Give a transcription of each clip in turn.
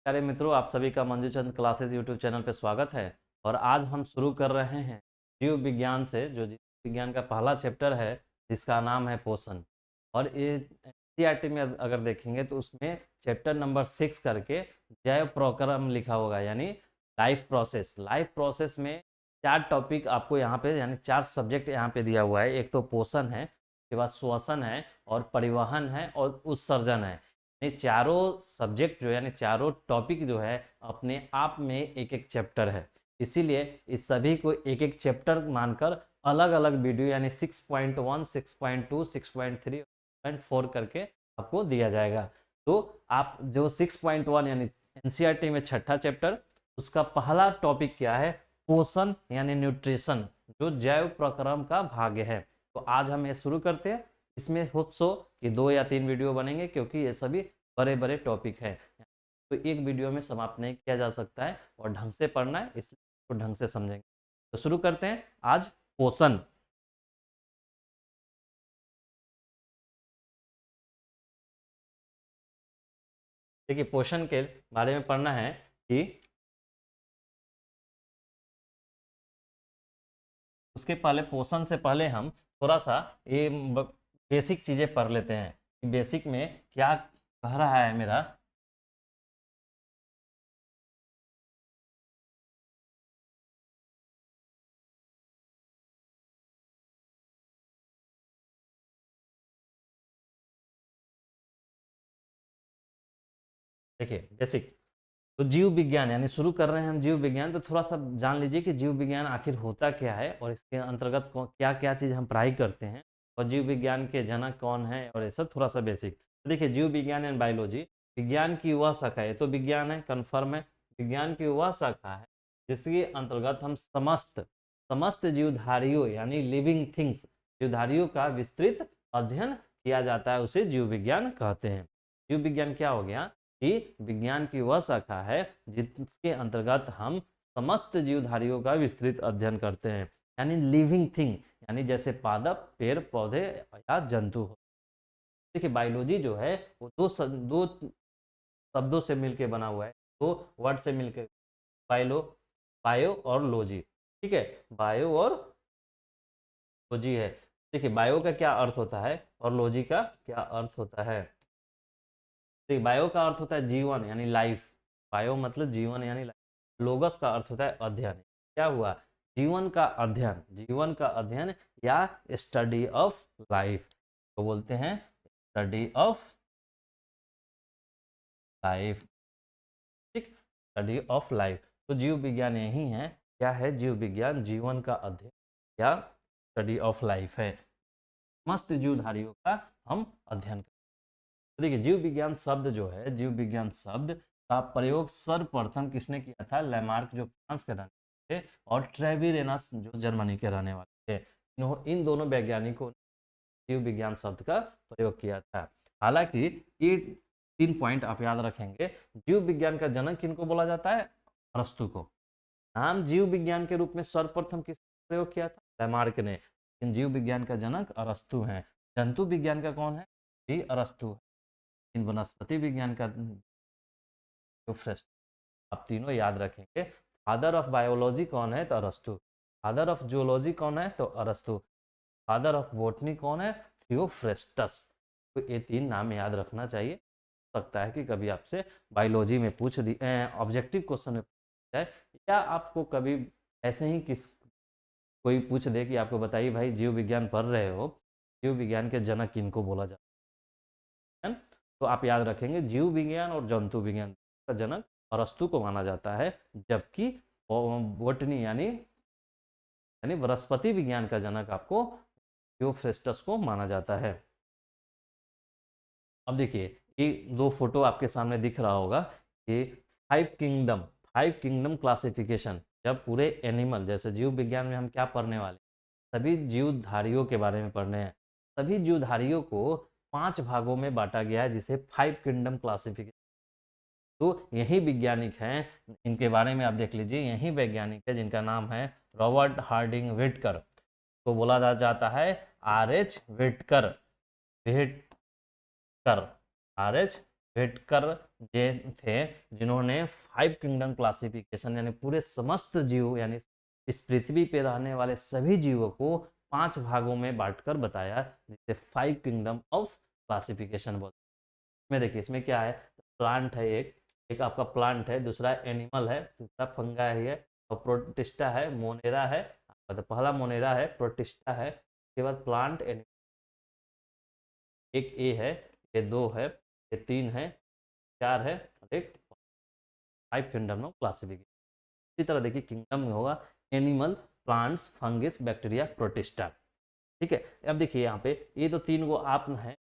प्यारे मित्रों, आप सभी का मंजू चंद क्लासेस यूट्यूब चैनल पे स्वागत है। और आज हम शुरू कर रहे हैं जीव विज्ञान से, जो जीव विज्ञान का पहला चैप्टर है जिसका नाम है पोषण। और ये एनसीईआरटी में अगर देखेंगे तो उसमें चैप्टर नंबर 6 करके जैव प्रक्रम लिखा होगा, यानी लाइफ प्रोसेस। लाइफ प्रोसेस में 4 टॉपिक आपको यहाँ पे, यानी 4 सब्जेक्ट यहाँ पे दिया हुआ है। एक तो पोषण है, उसके बाद श्वसन है, और परिवहन है, और उत्सर्जन है। ये चारों सब्जेक्ट जो है, यानी चारों टॉपिक जो है, अपने आप में एक एक चैप्टर है। इसीलिए इस सभी को एक एक चैप्टर मानकर अलग अलग वीडियो, यानी 6.1, 6.2, 6.3, 6.4 करके आपको दिया जाएगा। तो आप जो 6.1 यानी एनसीईआरटी में छठा चैप्टर, उसका पहला टॉपिक क्या है? पोषण यानी न्यूट्रिशन, जो जैव प्रक्रम का भाग है। तो आज हम ये शुरू करते हैं। इसमें होप सो कि 2 या 3 वीडियो बनेंगे, क्योंकि ये सभी बड़े बड़े टॉपिक हैं। तो एक वीडियो में समाप्त नहीं किया जा सकता है, और ढंग से पढ़ना है, इसलिए तो ढंग से समझेंगे। तो शुरू करते हैं आज पोषण। देखिए, पोषण के बारे में पढ़ना है कि उसके पहले, पोषण से पहले हम थोड़ा सा ये बेसिक चीजें पढ़ लेते हैं कि बेसिक में क्या कह रहा है मेरा। देखिए बेसिक, तो जीव विज्ञान यानी शुरू कर रहे हैं हम जीव विज्ञान। तो थोड़ा सा जान लीजिए कि जीव विज्ञान आखिर होता क्या है, और इसके अंतर्गत क्या क्या चीज़ हम पढ़ाई करते हैं, और जीव विज्ञान के जनक कौन है, और ये सब थोड़ा सा बेसिक। तो देखिए, जीव विज्ञान एंड बायोलॉजी विज्ञान की वह शाखा है, ये तो विज्ञान है, कन्फर्म है। विज्ञान की वह शाखा है जिसके अंतर्गत हम समस्त समस्त जीवधारियों यानी लिविंग थिंग्स, जीवधारियों का विस्तृत अध्ययन किया जाता है, उसे जीव विज्ञान कहते हैं। जीव विज्ञान क्या हो गया कि विज्ञान की वह शाखा है जिसके अंतर्गत हम समस्त जीवधारियों का विस्तृत अध्ययन करते हैं, यानी लिविंग थिंग, यानी जैसे पादप, पेड़ पौधे या जंतु हो। देखिए, बायोलॉजी जो है वो दो शब्दों से मिलकर बना हुआ है, दो वर्ड से मिलकर। बायो बायो और लॉजी। ठीक है, बायो और लॉजी है। देखिए, बायो का क्या अर्थ होता है और लॉजी का क्या अर्थ होता है। देखिए, बायो का अर्थ होता है जीवन यानी लाइफ। बायो मतलब जीवन यानी लाइफ। लोगस का अर्थ होता है अध्ययन। क्या हुआ? जीवन का अध्ययन, जीवन का अध्ययन या स्टडी ऑफ लाइफ को बोलते हैं, स्टडी ऑफ लाइफ। ठीक, स्टडी ऑफ लाइफ। तो जीव विज्ञान यही है। क्या है जीव विज्ञान? जीवन का अध्ययन या स्टडी ऑफ लाइफ है। समस्त जीवधारियों का हम अध्ययन करते हैं। तो देखिए, जीव विज्ञान शब्द जो है, जीव विज्ञान शब्द का प्रयोग सर्वप्रथम किसने किया था? लैमार्क, जो फ्रांस के रहने वाले थे, और ट्रेविरेनस, जो जर्मनी के रहने वाले थे। इन दोनों वैज्ञानिकों ने जीव विज्ञान शब्द का प्रयोग किया था। हालांकि ये 3 पॉइंट आप याद रखेंगे। जीव विज्ञान का जनक किनको बोला जाता है? अरस्तु को। नाम जीव विज्ञान के रूप में सर्वप्रथम किसने प्रयोग किया था? लैमार्क ने। लेकिन जीव विज्ञान का जनक अरस्तु हैं। जंतु विज्ञान का कौन है? भी अरस्तु है। इन वनस्पति विज्ञान का जो श्रेष्ठ, आप तीनों याद रखेंगे। फादर ऑफ बायोलॉजी कौन है? तो अरस्तु। फादर ऑफ जूलॉजी कौन है? तो अरस्तु। फादर ऑफ बोटनी कौन है? थियोफ्रेस्टस। तो ये 3 नाम याद रखना चाहिए। सकता है कि कभी आपसे बायोलॉजी में पूछ दी, ऑब्जेक्टिव क्वेश्चन में पूछ जाए, या आपको कभी ऐसे ही कोई पूछ दे कि आपको बताइए भाई, जीव विज्ञान पढ़ रहे हो, जीव विज्ञान के जनक किनको बोला जाता है। तो आप याद रखेंगे, जीव विज्ञान और जंतु विज्ञान का जनक अरस्तु को माना जाता है, जबकि बोटनी यानी वनस्पति विज्ञान का जनक आपको थियोफ्रेस्टस को माना जाता है। अब देखिए, ये 2 फोटो आपके सामने दिख रहा होगा। ये फाइव किंगडम क्लासिफिकेशन। जब पूरे एनिमल, जैसे जीव विज्ञान में हम क्या पढ़ने वाले, सभी जीवधारियों के बारे में पढ़ने हैं। सभी जीवधारियों को 5 भागों में बांटा गया है, जिसे 5 किंगडम क्लासिफिकेशन। तो यही वैज्ञानिक हैं, इनके बारे में आप देख लीजिए। यही वैज्ञानिक है जिनका नाम है रॉबर्ट हार्डिंग व्हिटकर, को बोला जाता है RH व्हिटकर। व्हिटकर, RH व्हिटकर जे थे जिन्होंने 5 किंगडम क्लासिफिकेशन यानी पूरे समस्त जीव यानी इस पृथ्वी पे रहने वाले सभी जीवों को 5 भागों में बांटकर बताया, जिसे 5 किंगडम ऑफ क्लासिफिकेशन बोलते हैं। इसमें देखिए इसमें क्या है, प्लांट है एक आपका प्लांट है, दूसरा एनिमल है, तीसरा फंगाई है और प्रोटिस्टा है, मोनेरा है। मतलब पहला मोनेरा है, प्रोटिस्टा है, उसके बाद प्लांट, एक ए है, ये दो है, ये तीन है, चार है और एक 5 किंगडम ऑफ क्लासिफिकेशन। इसी तरह देखिए किंगडम में होगा animal, plants, fungus, bacteria, protista. ठीक है, अब देखिए यहाँ पे ये तो तीन को आप हैं,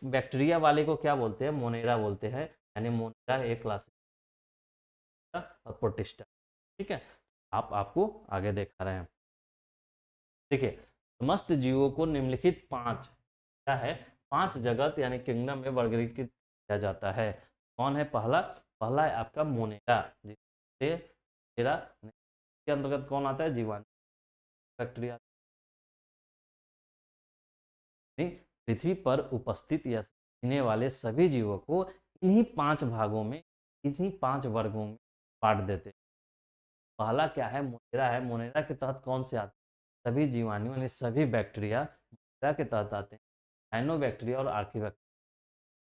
बैक्टीरिया वाले को क्या बोलते हैं, मोनेरा बोलते हैं, यानी मोनेरा एक क्लासिफिकेशन और प्रोटिस्टा। ठीक है, आप आपको आगे दिखा रहे हैं। देखिए समस्त जीवों को निम्नलिखित 5 क्या है, 5 जगत यानी किंगडम में वर्गीकृत किया जाता है। कौन है पहला, पहला है आपका मोनेरा, जिससे मोनेरा के अंतर्गत कौन आता है, जीवाणु, बैक्टीरिया। पृथ्वी पर उपस्थित या जीने वाले सभी जीवों को इन्हीं 5 भागों में, इन्हीं 5 वर्गों में बांट देते हैं। पहला क्या है, मोनेरा है। मोनेरा के तहत कौन से आते हैं, सभी जीवाणु यानी सभी बैक्टीरिया मोनेरा के तहत आते हैं। साइनोबैक्टीरिया और आर्किबैक्टीरिया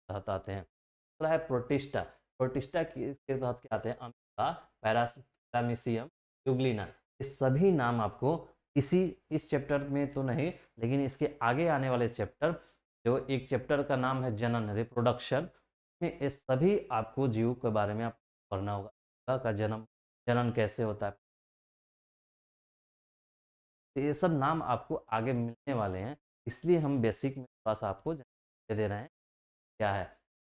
तहत आते हैं। दूसरा है प्रोटिस्टा। प्रोटिस्टा के तहत क्या आते हैं, अमीबा, पैरामीशियम, यूग्लिना। ये सभी नाम आपको इस चैप्टर में तो नहीं, लेकिन इसके आगे आने वाले चैप्टर, जो एक चैप्टर का नाम है जनन, रिप्रोडक्शन, में ये सभी आपको जीव के बारे में आप पढ़ना होगा, का जन्म, जनन कैसे होता है। तो ये सब नाम आपको आगे मिलने वाले हैं, इसलिए हम बेसिक में थोड़ा सा आपको दे रहे हैं। क्या है,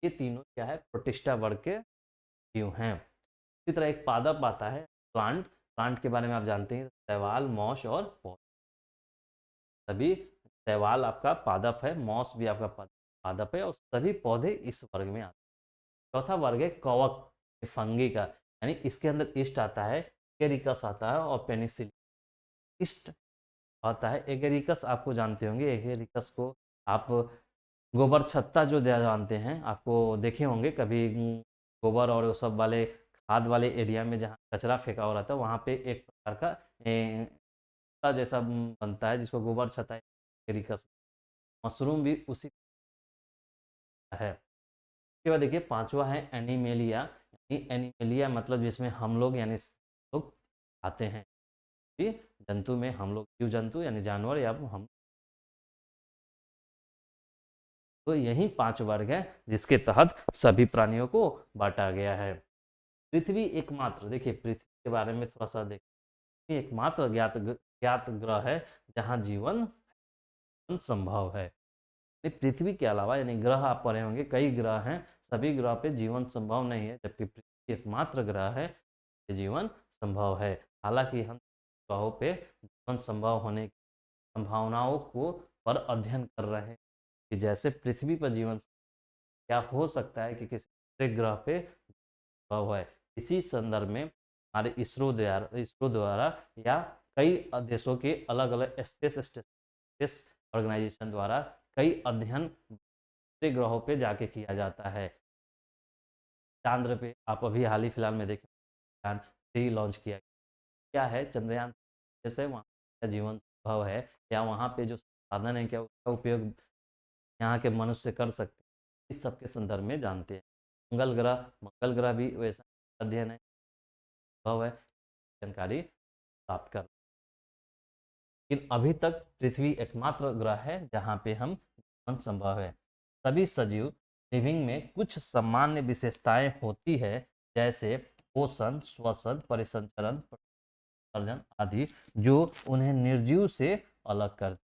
ये तीनों क्या है, प्रोटिस्टा वर्ग के जीव हैं। इसी तरह एक पादप आता है, प्लांट। प्लांट के बारे में आप जानते हैं, शैवाल, मॉस और पौधे। सभी, शैवाल आपका पादप है, मॉस भी आपका पादप है और सभी पौधे इस वर्ग में आते हैं। चौथा वर्ग है कवक, फंगी का, यानी इसके अंदर ईस्ट आता है, एगेरिकस आता है और पेनिसिलिन। ईस्ट आता है, एगेरिकस आपको जानते होंगे, एगेरिकस को आप गोबर छत्ता जो जानते हैं, आपको देखे होंगे कभी, गोबर और वो सब वाले खाद वाले एरिया में जहाँ कचरा फेंका हो रहा था, वहाँ पे एक प्रकार का छत्ता जैसा बनता है जिसको गोबर छत्ता, एगेरिकस। मशरूम भी उसी है। उसके बाद देखिए पांचवा है एनिमेलिया, यानी एनिमेलिया मतलब जिसमें हम लोग यानी लोग आते हैं, कि जंतु में हम लोग, जीव जंतु यानी जानवर या हम। तो यही 5 वर्ग है जिसके तहत सभी प्राणियों को बांटा गया है। पृथ्वी एकमात्र, देखिए पृथ्वी के बारे में थोड़ा सा देखिए, एकमात्र ज्ञात ग्रह है जहाँ जीवन संभव है। पृथ्वी के अलावा यानी ग्रह आप पढ़े होंगे, कई ग्रह हैं, सभी ग्रह पे जीवन संभव नहीं है, जबकि पृथ्वी एकमात्र ग्रह है जीवन संभव है। हालांकि हम ग्रहों पे जीवन संभव होने की संभावनाओं को पर अध्ययन कर रहे हैं, कि जैसे पृथ्वी पर जीवन क्या हो सकता है कि किसी दूसरे ग्रह पे संभव है। इसी संदर्भ में हमारे इसरो द्वारा या कई देशों के अलग अलग स्पेस ऑर्गेनाइजेशन द्वारा कई अध्ययन दूसरे ग्रहों पे जाके किया जाता है। चंद्र पे आप अभी हाल ही फिलहाल में देखें, चंद्रयान 3 लॉन्च किया गया। क्या है चंद्रयान, जैसे वहाँ का जीवन संभव है या वहाँ पे जो साधन है क्या उसका उपयोग यहाँ के मनुष्य कर सकते हैं, इस सब के संदर्भ में जानते हैं। मंगल ग्रह भी वैसा अध्ययन है, संभव है जानकारी प्राप्त कर। लेकिन अभी तक पृथ्वी एकमात्र ग्रह है जहाँ पे हम जीवन संभव है। सभी सजीव लिविंग में कुछ सामान्य विशेषताएं होती है, जैसे पोषण, श्वसन, परिसंचरण, सर्जन आदि, जो उन्हें निर्जीव से अलग कर।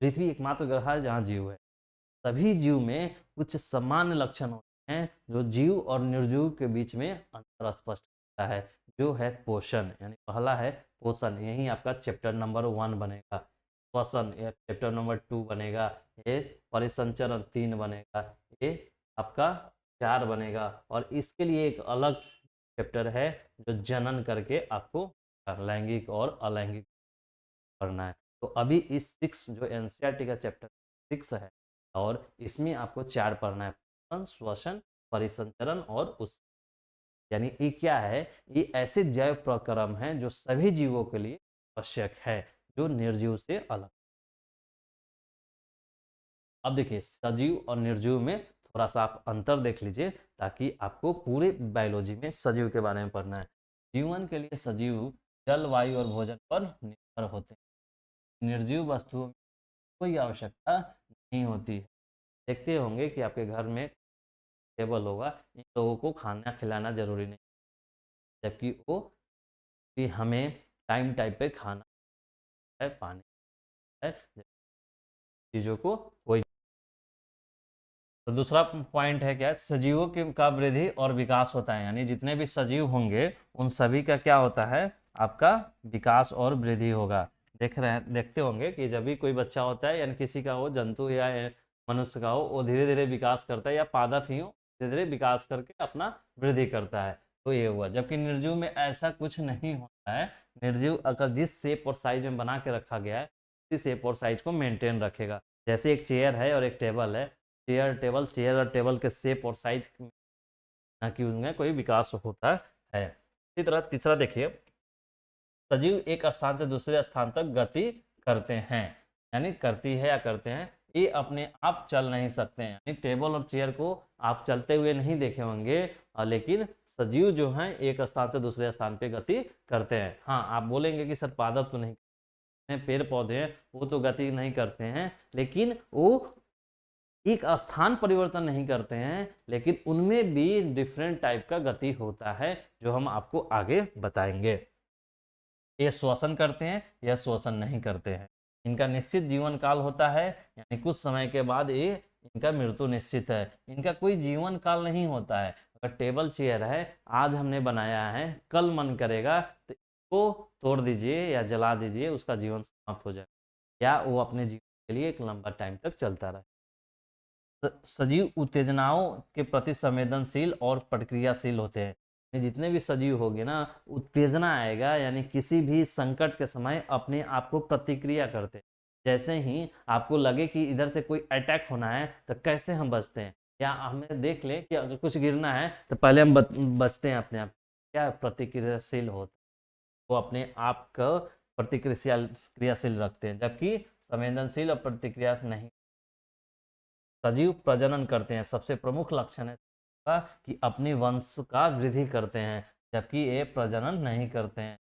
पृथ्वी एकमात्र ग्रह है जहाँ जीव है। सभी जीव में कुछ सामान्य लक्षण होते हैं जो जीव और निर्जीव के बीच में अंतर स्पष्ट करता है, जो है पोषण, यानी पहला है पोषण, यही आपका चैप्टर नंबर 1 बनेगा। श्वसन ये चैप्टर नंबर 2 बनेगा। ये परिसंचरण 3 बनेगा। ये आपका 4 बनेगा। और इसके लिए एक अलग चैप्टर है जो जनन करके आपको लैंगिक और अलैंगिक पढ़ना है। तो अभी इस 6 जो एनसीईआरटी का चैप्टर 6 है, और इसमें आपको 4 पढ़ना है, पोषण, श्वसन, परिसंचरण और उस यानी ये क्या है, ये ऐसे जैव प्रक्रम हैं जो सभी जीवों के लिए आवश्यक है, जो निर्जीव से अलग। अब देखिए सजीव और निर्जीव में थोड़ा सा आप अंतर देख लीजिए, ताकि आपको पूरे बायोलॉजी में सजीव के बारे में पढ़ना है। जीवन के लिए सजीव जल, वायु और भोजन पर निर्भर होते हैं। निर्जीव वस्तुओं में कोई आवश्यकता नहीं होती है। देखते होंगे कि आपके घर में टेबल होगा, इन लोगों को खाना खिलाना जरूरी नहीं, जबकि वो कि हमें टाइम टाइम पे खाना है, पानी है, चीज़ों को कोई। तो दूसरा पॉइंट है क्या, सजीवों के का वृद्धि और विकास होता है, यानी जितने भी सजीव होंगे उन सभी का क्या होता है, आपका विकास और वृद्धि होगा। देखते होंगे कि जब भी कोई बच्चा होता है, यानी किसी का हो, जंतु या मनुष्य का हो, वो धीरे धीरे विकास करता है, या पादप ही हो, धीरे धीरे विकास करके अपना वृद्धि करता है। तो ये हुआ, जबकि निर्जीव में ऐसा कुछ नहीं होता है। निर्जीव अगर जिस शेप और साइज में बना के रखा गया है, उसी शेप और साइज को मेंटेन रखेगा। जैसे एक चेयर है और एक टेबल है, चेयर और टेबल के शेप और साइज ना कि उनमें कोई विकास होता है। इसी तरह तीसरा देखिए, सजीव एक स्थान से दूसरे स्थान तक गति करते हैं, यानी करती है या करते हैं, ये अपने आप चल नहीं सकते हैं। यानी टेबल और चेयर को आप चलते हुए नहीं देखे होंगे, लेकिन सजीव जो हैं एक स्थान से दूसरे स्थान पे गति करते हैं। हाँ, आप बोलेंगे कि सर पादप तो नहीं, पेड़ पौधे हैं वो तो गति नहीं करते हैं, लेकिन वो एक स्थान परिवर्तन नहीं करते हैं, लेकिन उनमें भी डिफरेंट टाइप का गति होता है, जो हम आपको आगे बताएंगे। ये श्वसन करते हैं या श्वसन नहीं करते हैं। इनका निश्चित जीवन काल होता है, यानी कुछ समय के बाद ये इनका मृत्यु निश्चित है। इनका कोई जीवन काल नहीं होता है। अगर टेबल चेयर है, आज हमने बनाया है, कल मन करेगा तो इसको तोड़ दीजिए या जला दीजिए, उसका जीवन समाप्त हो जाएगा, या वो अपने जीवन के लिए एक लंबा टाइम तक चलता रहे। सजीव उत्तेजनाओं के प्रति संवेदनशील और प्रतिक्रियाशील होते हैं। ये जितने भी सजीव होंगे ना, उत्तेजना आएगा, यानी किसी भी संकट के समय अपने आप को प्रतिक्रिया करते हैं। जैसे ही आपको लगे कि इधर से कोई अटैक होना है, तो कैसे हम बचते हैं, या हमें देख लें कि अगर कुछ गिरना है तो पहले हम बचते हैं अपने आप। क्या प्रतिक्रियाशील होते, वो अपने आप को क्रियाशील रखते हैं, जबकि संवेदनशील और प्रतिक्रिया नहीं। सजीव प्रजनन करते हैं, सबसे प्रमुख लक्षण है कि अपने वंश का वृद्धि करते हैं, जबकि ये प्रजनन नहीं करते हैं।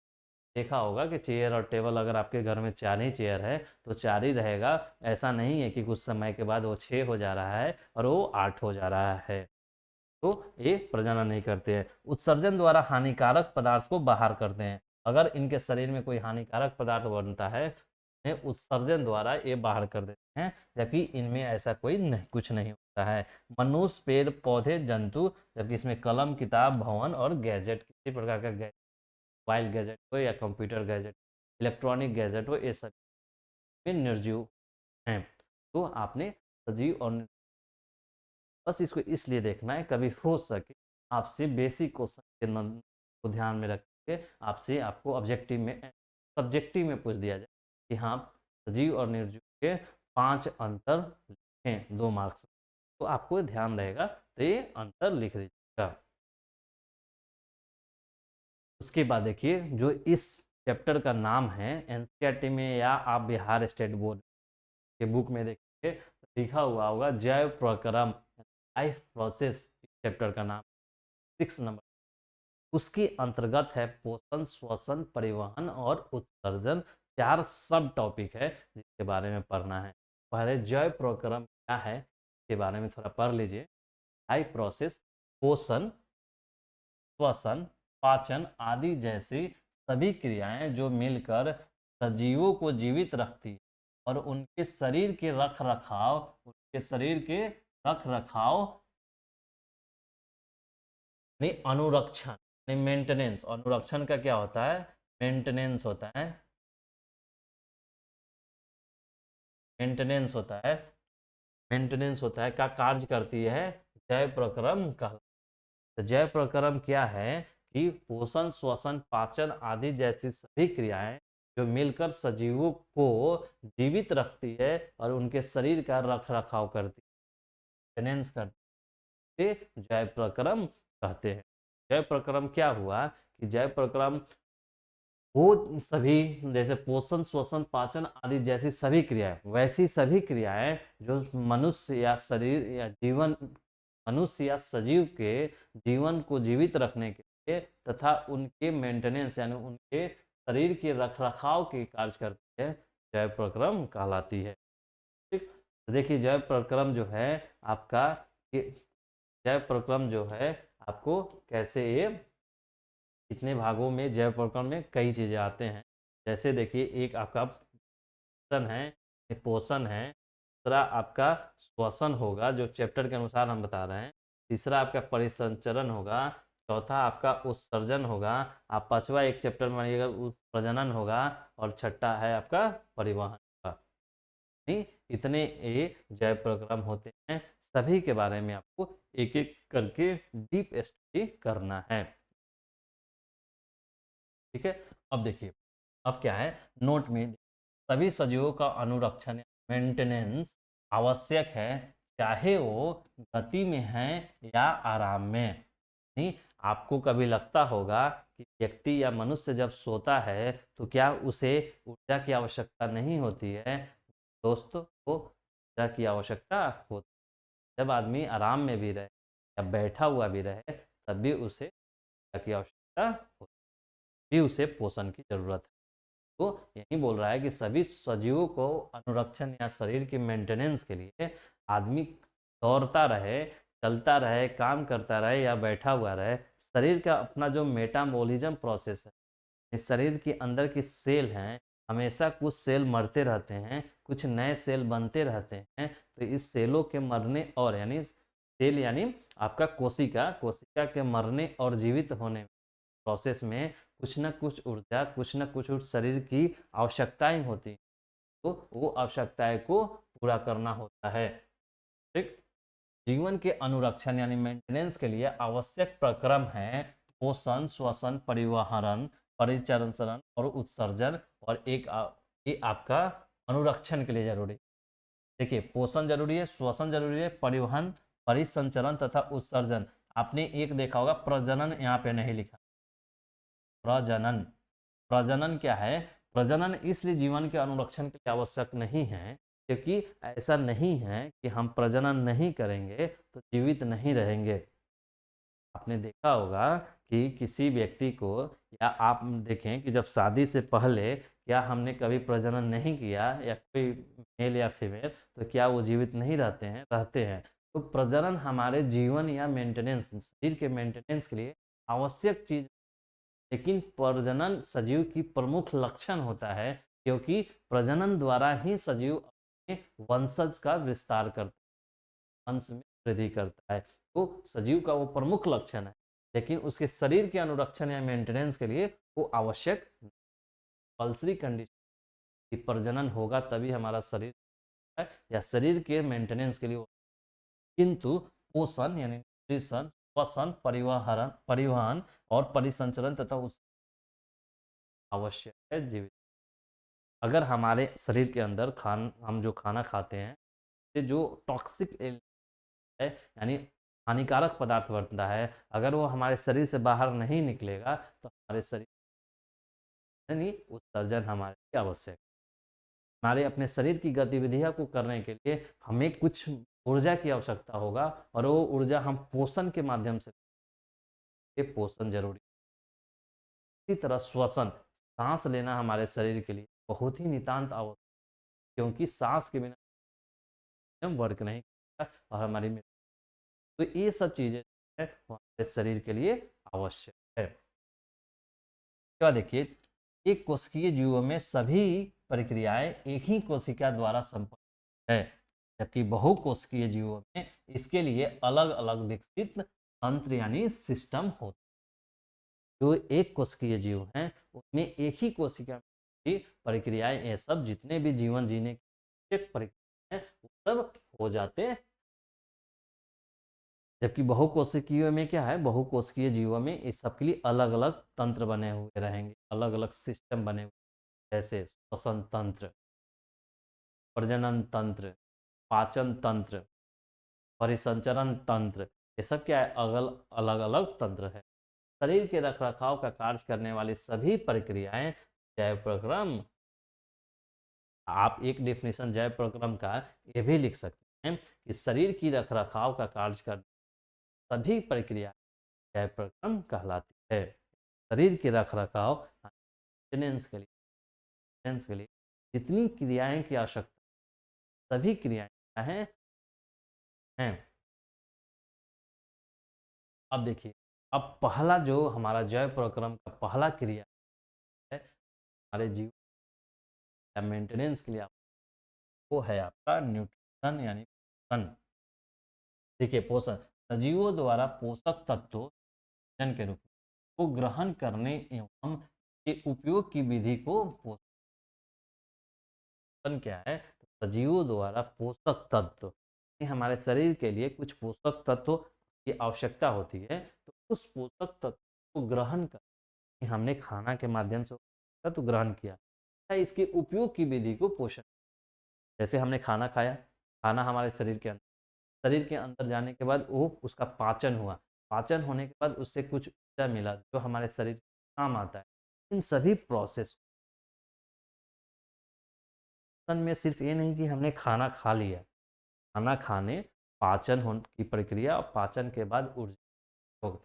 देखा होगा कि चेयर और टेबल, अगर आपके घर में 4 ही चेयर है तो 4 ही रहेगा। ऐसा नहीं है कि कुछ समय के बाद वो 6 हो जा रहा है और वो 8 हो जा रहा है। तो ये प्रजनन नहीं करते हैं। उत्सर्जन द्वारा हानिकारक पदार्थ को बाहर करते हैं। अगर इनके शरीर में कोई हानिकारक पदार्थ बनता है, इन्हें उत्सर्जन द्वारा ये बाहर कर देते हैं, जबकि इनमें ऐसा कोई नहीं, कुछ नहीं होता है। मनुष्य, पेड़ पौधे, जंतु, जबकि इसमें कलम, किताब, भवन और गैजेट, किसी प्रकार का मोबाइल गैजेट हो या कंप्यूटर गैजेट, इलेक्ट्रॉनिक गैजेट हो, ये सब में निर्जीव हैं। तो आपने सजीव और बस इसको इसलिए देखना है, कभी हो सके आपसे बेसिक क्वेश्चन को ध्यान में रख के आपसे आपको ऑब्जेक्टिव में सब्जेक्टिव में पूछ दिया जाए कि हाँ, सजीव और निर्जीव के 5 अंतर लिखें 2 मार्क्स, तो आपको ध्यान रहेगा, तो ये अंतर लिख दीजिएगा। उसके बाद देखिए, जो इस चैप्टर का नाम है, एनसीईआरटी में या आप बिहार स्टेट बोर्ड के बुक में देखिए लिखा हुआ होगा जैव प्रक्रम, लाइफ प्रोसेस, चैप्टर का नाम 6 नंबर। उसके अंतर्गत है पोषण, श्वसन, परिवहन और उत्सर्जन, 4 सब टॉपिक है जिसके बारे में पढ़ना है। पहले जैव प्रक्रम क्या है इसके बारे में थोड़ा पढ़ लीजिए। लाइफ प्रोसेस, पोषण, श्वसन, पाचन आदि जैसी सभी क्रियाएं जो मिलकर सजीवों को जीवित रखती है और उनके शरीर के रख रखाव नहीं, अनुरक्षण नहीं, मेंटेनेंस। अनुरक्षण का क्या होता है, मेंटेनेंस होता है, मेंटेनेंस होता है, मेंटेनेंस होता है का कार्य करती है जैव प्रक्रम का। तो जैव प्रक्रम क्या है कि पोषण, श्वसन, पाचन आदि जैसी सभी क्रियाएं जो मिलकर सजीवों को जीवित रखती है और उनके शरीर का रख रखाव करती है, मेंटेनेंस करती है। से जय प्रक्रम कहते हैं। जय प्रक्रम क्या हुआ कि जय प्रक्रम वो सभी जैसे पोषण, श्वसन, पाचन आदि जैसी सभी क्रियाएं, वैसी सभी क्रियाएं जो मनुष्य या शरीर या जीवन, मनुष्य या सजीव के जीवन को जीवित रखने के लिए तथा उनके मेंटेनेंस यानी उनके शरीर के रखरखाव के कार्य करती है, जय प्रक्रम कहलाती है। ठीक, तो देखिए जय प्रक्रम जो है आपका, जय प्रक्रम जो है आपको कैसे ये कितने भागों में, जैव प्रक्रम में कई चीज़ें आते हैं। जैसे देखिए एक आपका पोषण है, पोषण है, दूसरा आपका श्वसन होगा जो चैप्टर के अनुसार हम बता रहे हैं, तीसरा आपका परिसंचरण होगा, चौथा आपका उत्सर्जन होगा, आप पांचवा एक चैप्टर में मानिएगा प्रजनन होगा, और छठा है आपका परिवहन होगा। नहीं, इतने ये जैव प्रक्रम होते हैं, सभी के बारे में आपको एक एक करके डीप स्टडी करना है। ठीक है, अब देखिए अब क्या है नोट में, सभी सजीवों का अनुरक्षण मेंटेनेंस आवश्यक है, चाहे वो गति में है या आराम में। नहीं, आपको कभी लगता होगा कि व्यक्ति या मनुष्य जब सोता है तो क्या उसे ऊर्जा की आवश्यकता नहीं होती है? दोस्तों को ऊर्जा की आवश्यकता होती है। जब आदमी आराम में भी रहे या बैठा हुआ भी रहे तब भी उसे ऊर्जा की आवश्यकता होती है, भी उसे पोषण की जरूरत है। तो यही बोल रहा है कि सभी सजीवों को अनुरक्षण या शरीर की मेंटेनेंस के लिए आदमी दौड़ता रहे, चलता रहे, काम करता रहे या बैठा हुआ रहे, शरीर का अपना जो मेटाबॉलिज्म प्रोसेस है, इस शरीर के अंदर की सेल हैं, हमेशा कुछ सेल मरते रहते हैं, कुछ नए सेल बनते रहते हैं। तो इस सेलों के मरने और यानी सेल यानी आपका कोशिका, कोशिका के मरने और जीवित होने प्रोसेस में कुछ न कुछ ऊर्जा, कुछ न कुछ उस शरीर की आवश्यकताएं होती हैं, तो वो आवश्यकताएं को पूरा करना होता है। ठीक, जीवन के अनुरक्षण यानी मेंटेनेंस के लिए आवश्यक प्रक्रम है पोषण, श्वसन, परिवहन, परिचरण और उत्सर्जन, और ये आपका अनुरक्षण के लिए जरूरी। देखिए पोषण जरूरी है, श्वसन जरूरी है, परिवहन, परिसंचरण तथा उत्सर्जन। आपने एक देखा होगा प्रजनन यहाँ पे नहीं लिखा। प्रजनन, प्रजनन क्या है? प्रजनन इसलिए जीवन के अनुरक्षण के लिए आवश्यक नहीं है क्योंकि ऐसा नहीं है कि हम प्रजनन नहीं करेंगे तो जीवित नहीं रहेंगे। आपने देखा होगा कि किसी व्यक्ति को, या आप देखें कि जब शादी से पहले क्या हमने कभी प्रजनन नहीं किया, या कोई मेल या फीमेल, तो क्या वो जीवित नहीं रहते हैं? रहते हैं। तो प्रजनन हमारे जीवन या मेंटेनेंस, शरीर के मेंटेनेंस के लिए आवश्यक चीज, लेकिन प्रजनन सजीव की प्रमुख लक्षण होता है क्योंकि प्रजनन द्वारा ही सजीव अपने वंशज का विस्तार करता है, वंश में वृद्धि करता है। तो सजीव का वो प्रमुख लक्षण है, लेकिन उसके शरीर के अनुरक्षण या मेंटेनेंस के लिए वो आवश्यक कंपल्सरी कंडीशन कि प्रजनन होगा तभी हमारा शरीर है, या शरीर के मेंटेनेंस के लिए। किंतु पोषण यानी न्यूट्रिशन, श्वसन, परिवहन और परिसंचरण तथा उस आवश्यक है जीवित। अगर हमारे शरीर के अंदर हम जो खाना खाते हैं, से जो टॉक्सिक है यानी हानिकारक पदार्थ बनता है, अगर वो हमारे शरीर से बाहर नहीं निकलेगा तो हमारे शरीर यानी उत्सर्जन हमारे लिए आवश्यक है। हमारे अपने शरीर की गतिविधियों को करने के लिए हमें कुछ ऊर्जा की आवश्यकता होगा, और वो ऊर्जा हम पोषण के माध्यम से, ये पोषण जरूरी। इसी तरह श्वसन, सांस लेना हमारे शरीर के लिए बहुत ही नितांत आवश्यक, क्योंकि सांस के बिना हम वर्क नहीं करता और हमारी तो ये सब चीजें है वो हमारे शरीर के लिए आवश्यक है। क्या देखिए, एक कोशिकीय जीवों में सभी प्रक्रियाएं एक ही कोशिका द्वारा संपन्न है, जबकि बहुकोशिकीय जीवों में इसके लिए अलग अलग विकसित तंत्र यानी सिस्टम होते हैं। जो एक कोशिकीय जीव हैं उसमें एक ही कोशिका की प्रक्रियाएं, ये सब जितने भी जीवन जीने की प्रक्रिया है वो सब हो जाते हैं। जबकि बहुकोशिकीय में क्या है, बहुकोशिकीय जीवों में इस सब के लिए अलग अलग तंत्र बने हुए रहेंगे, अलग अलग सिस्टम बने हुए, जैसे श्वसन तंत्र, प्रजनन तंत्र, पाचन तंत्र, परिसंचरण तंत्र, ये सब क्या है, अलग अलग तंत्र है। शरीर के रखरखाव का कार्य करने वाली सभी प्रक्रियाएं जैव प्रक्रम। आप एक डेफिनेशन जैव प्रक्रम का ये भी लिख सकते हैं कि शरीर की रखरखाव का कार्य कर सभी प्रक्रिया जैव प्रक्रम कहलाती है। शरीर के रखरखाव मेंटेनेंस के लिए जितनी क्रियाएं की आवश्यकता, सभी क्रियाएं क्या हैं। अब देखिए, अब पहला जो हमारा जैव प्रक्रम का पहला क्रिया है हमारे जीव या मेंटेनेंस के लिए, वो है आपका न्यूट्रिशन यानी पोषण। देखिए, पोषण सजीवों द्वारा पोषक तत्वों भोजन के रूप में को ग्रहण करने एवं के उपयोग की विधि को पोषण क्या है, तो सजीवों द्वारा पोषक तत्व, ये हमारे शरीर के लिए कुछ पोषक तत्व की आवश्यकता होती है, तो उस पोषक तत्व को ग्रहण कर हमने खाना के माध्यम से तत्व ग्रहण किया, इसके उपयोग की विधि को पोषण। जैसे हमने खाना खाया, खाना हमारे शरीर के अंदर जाने के बाद वो उसका पाचन हुआ, पाचन होने के बाद उससे कुछ ऊर्जा मिला जो हमारे शरीर के काम आता है। इन सभी प्रोसेस में सिर्फ ये नहीं कि हमने खाना खा लिया, खाना खाने पाचन होने की प्रक्रिया और पाचन के बाद ऊर्जा,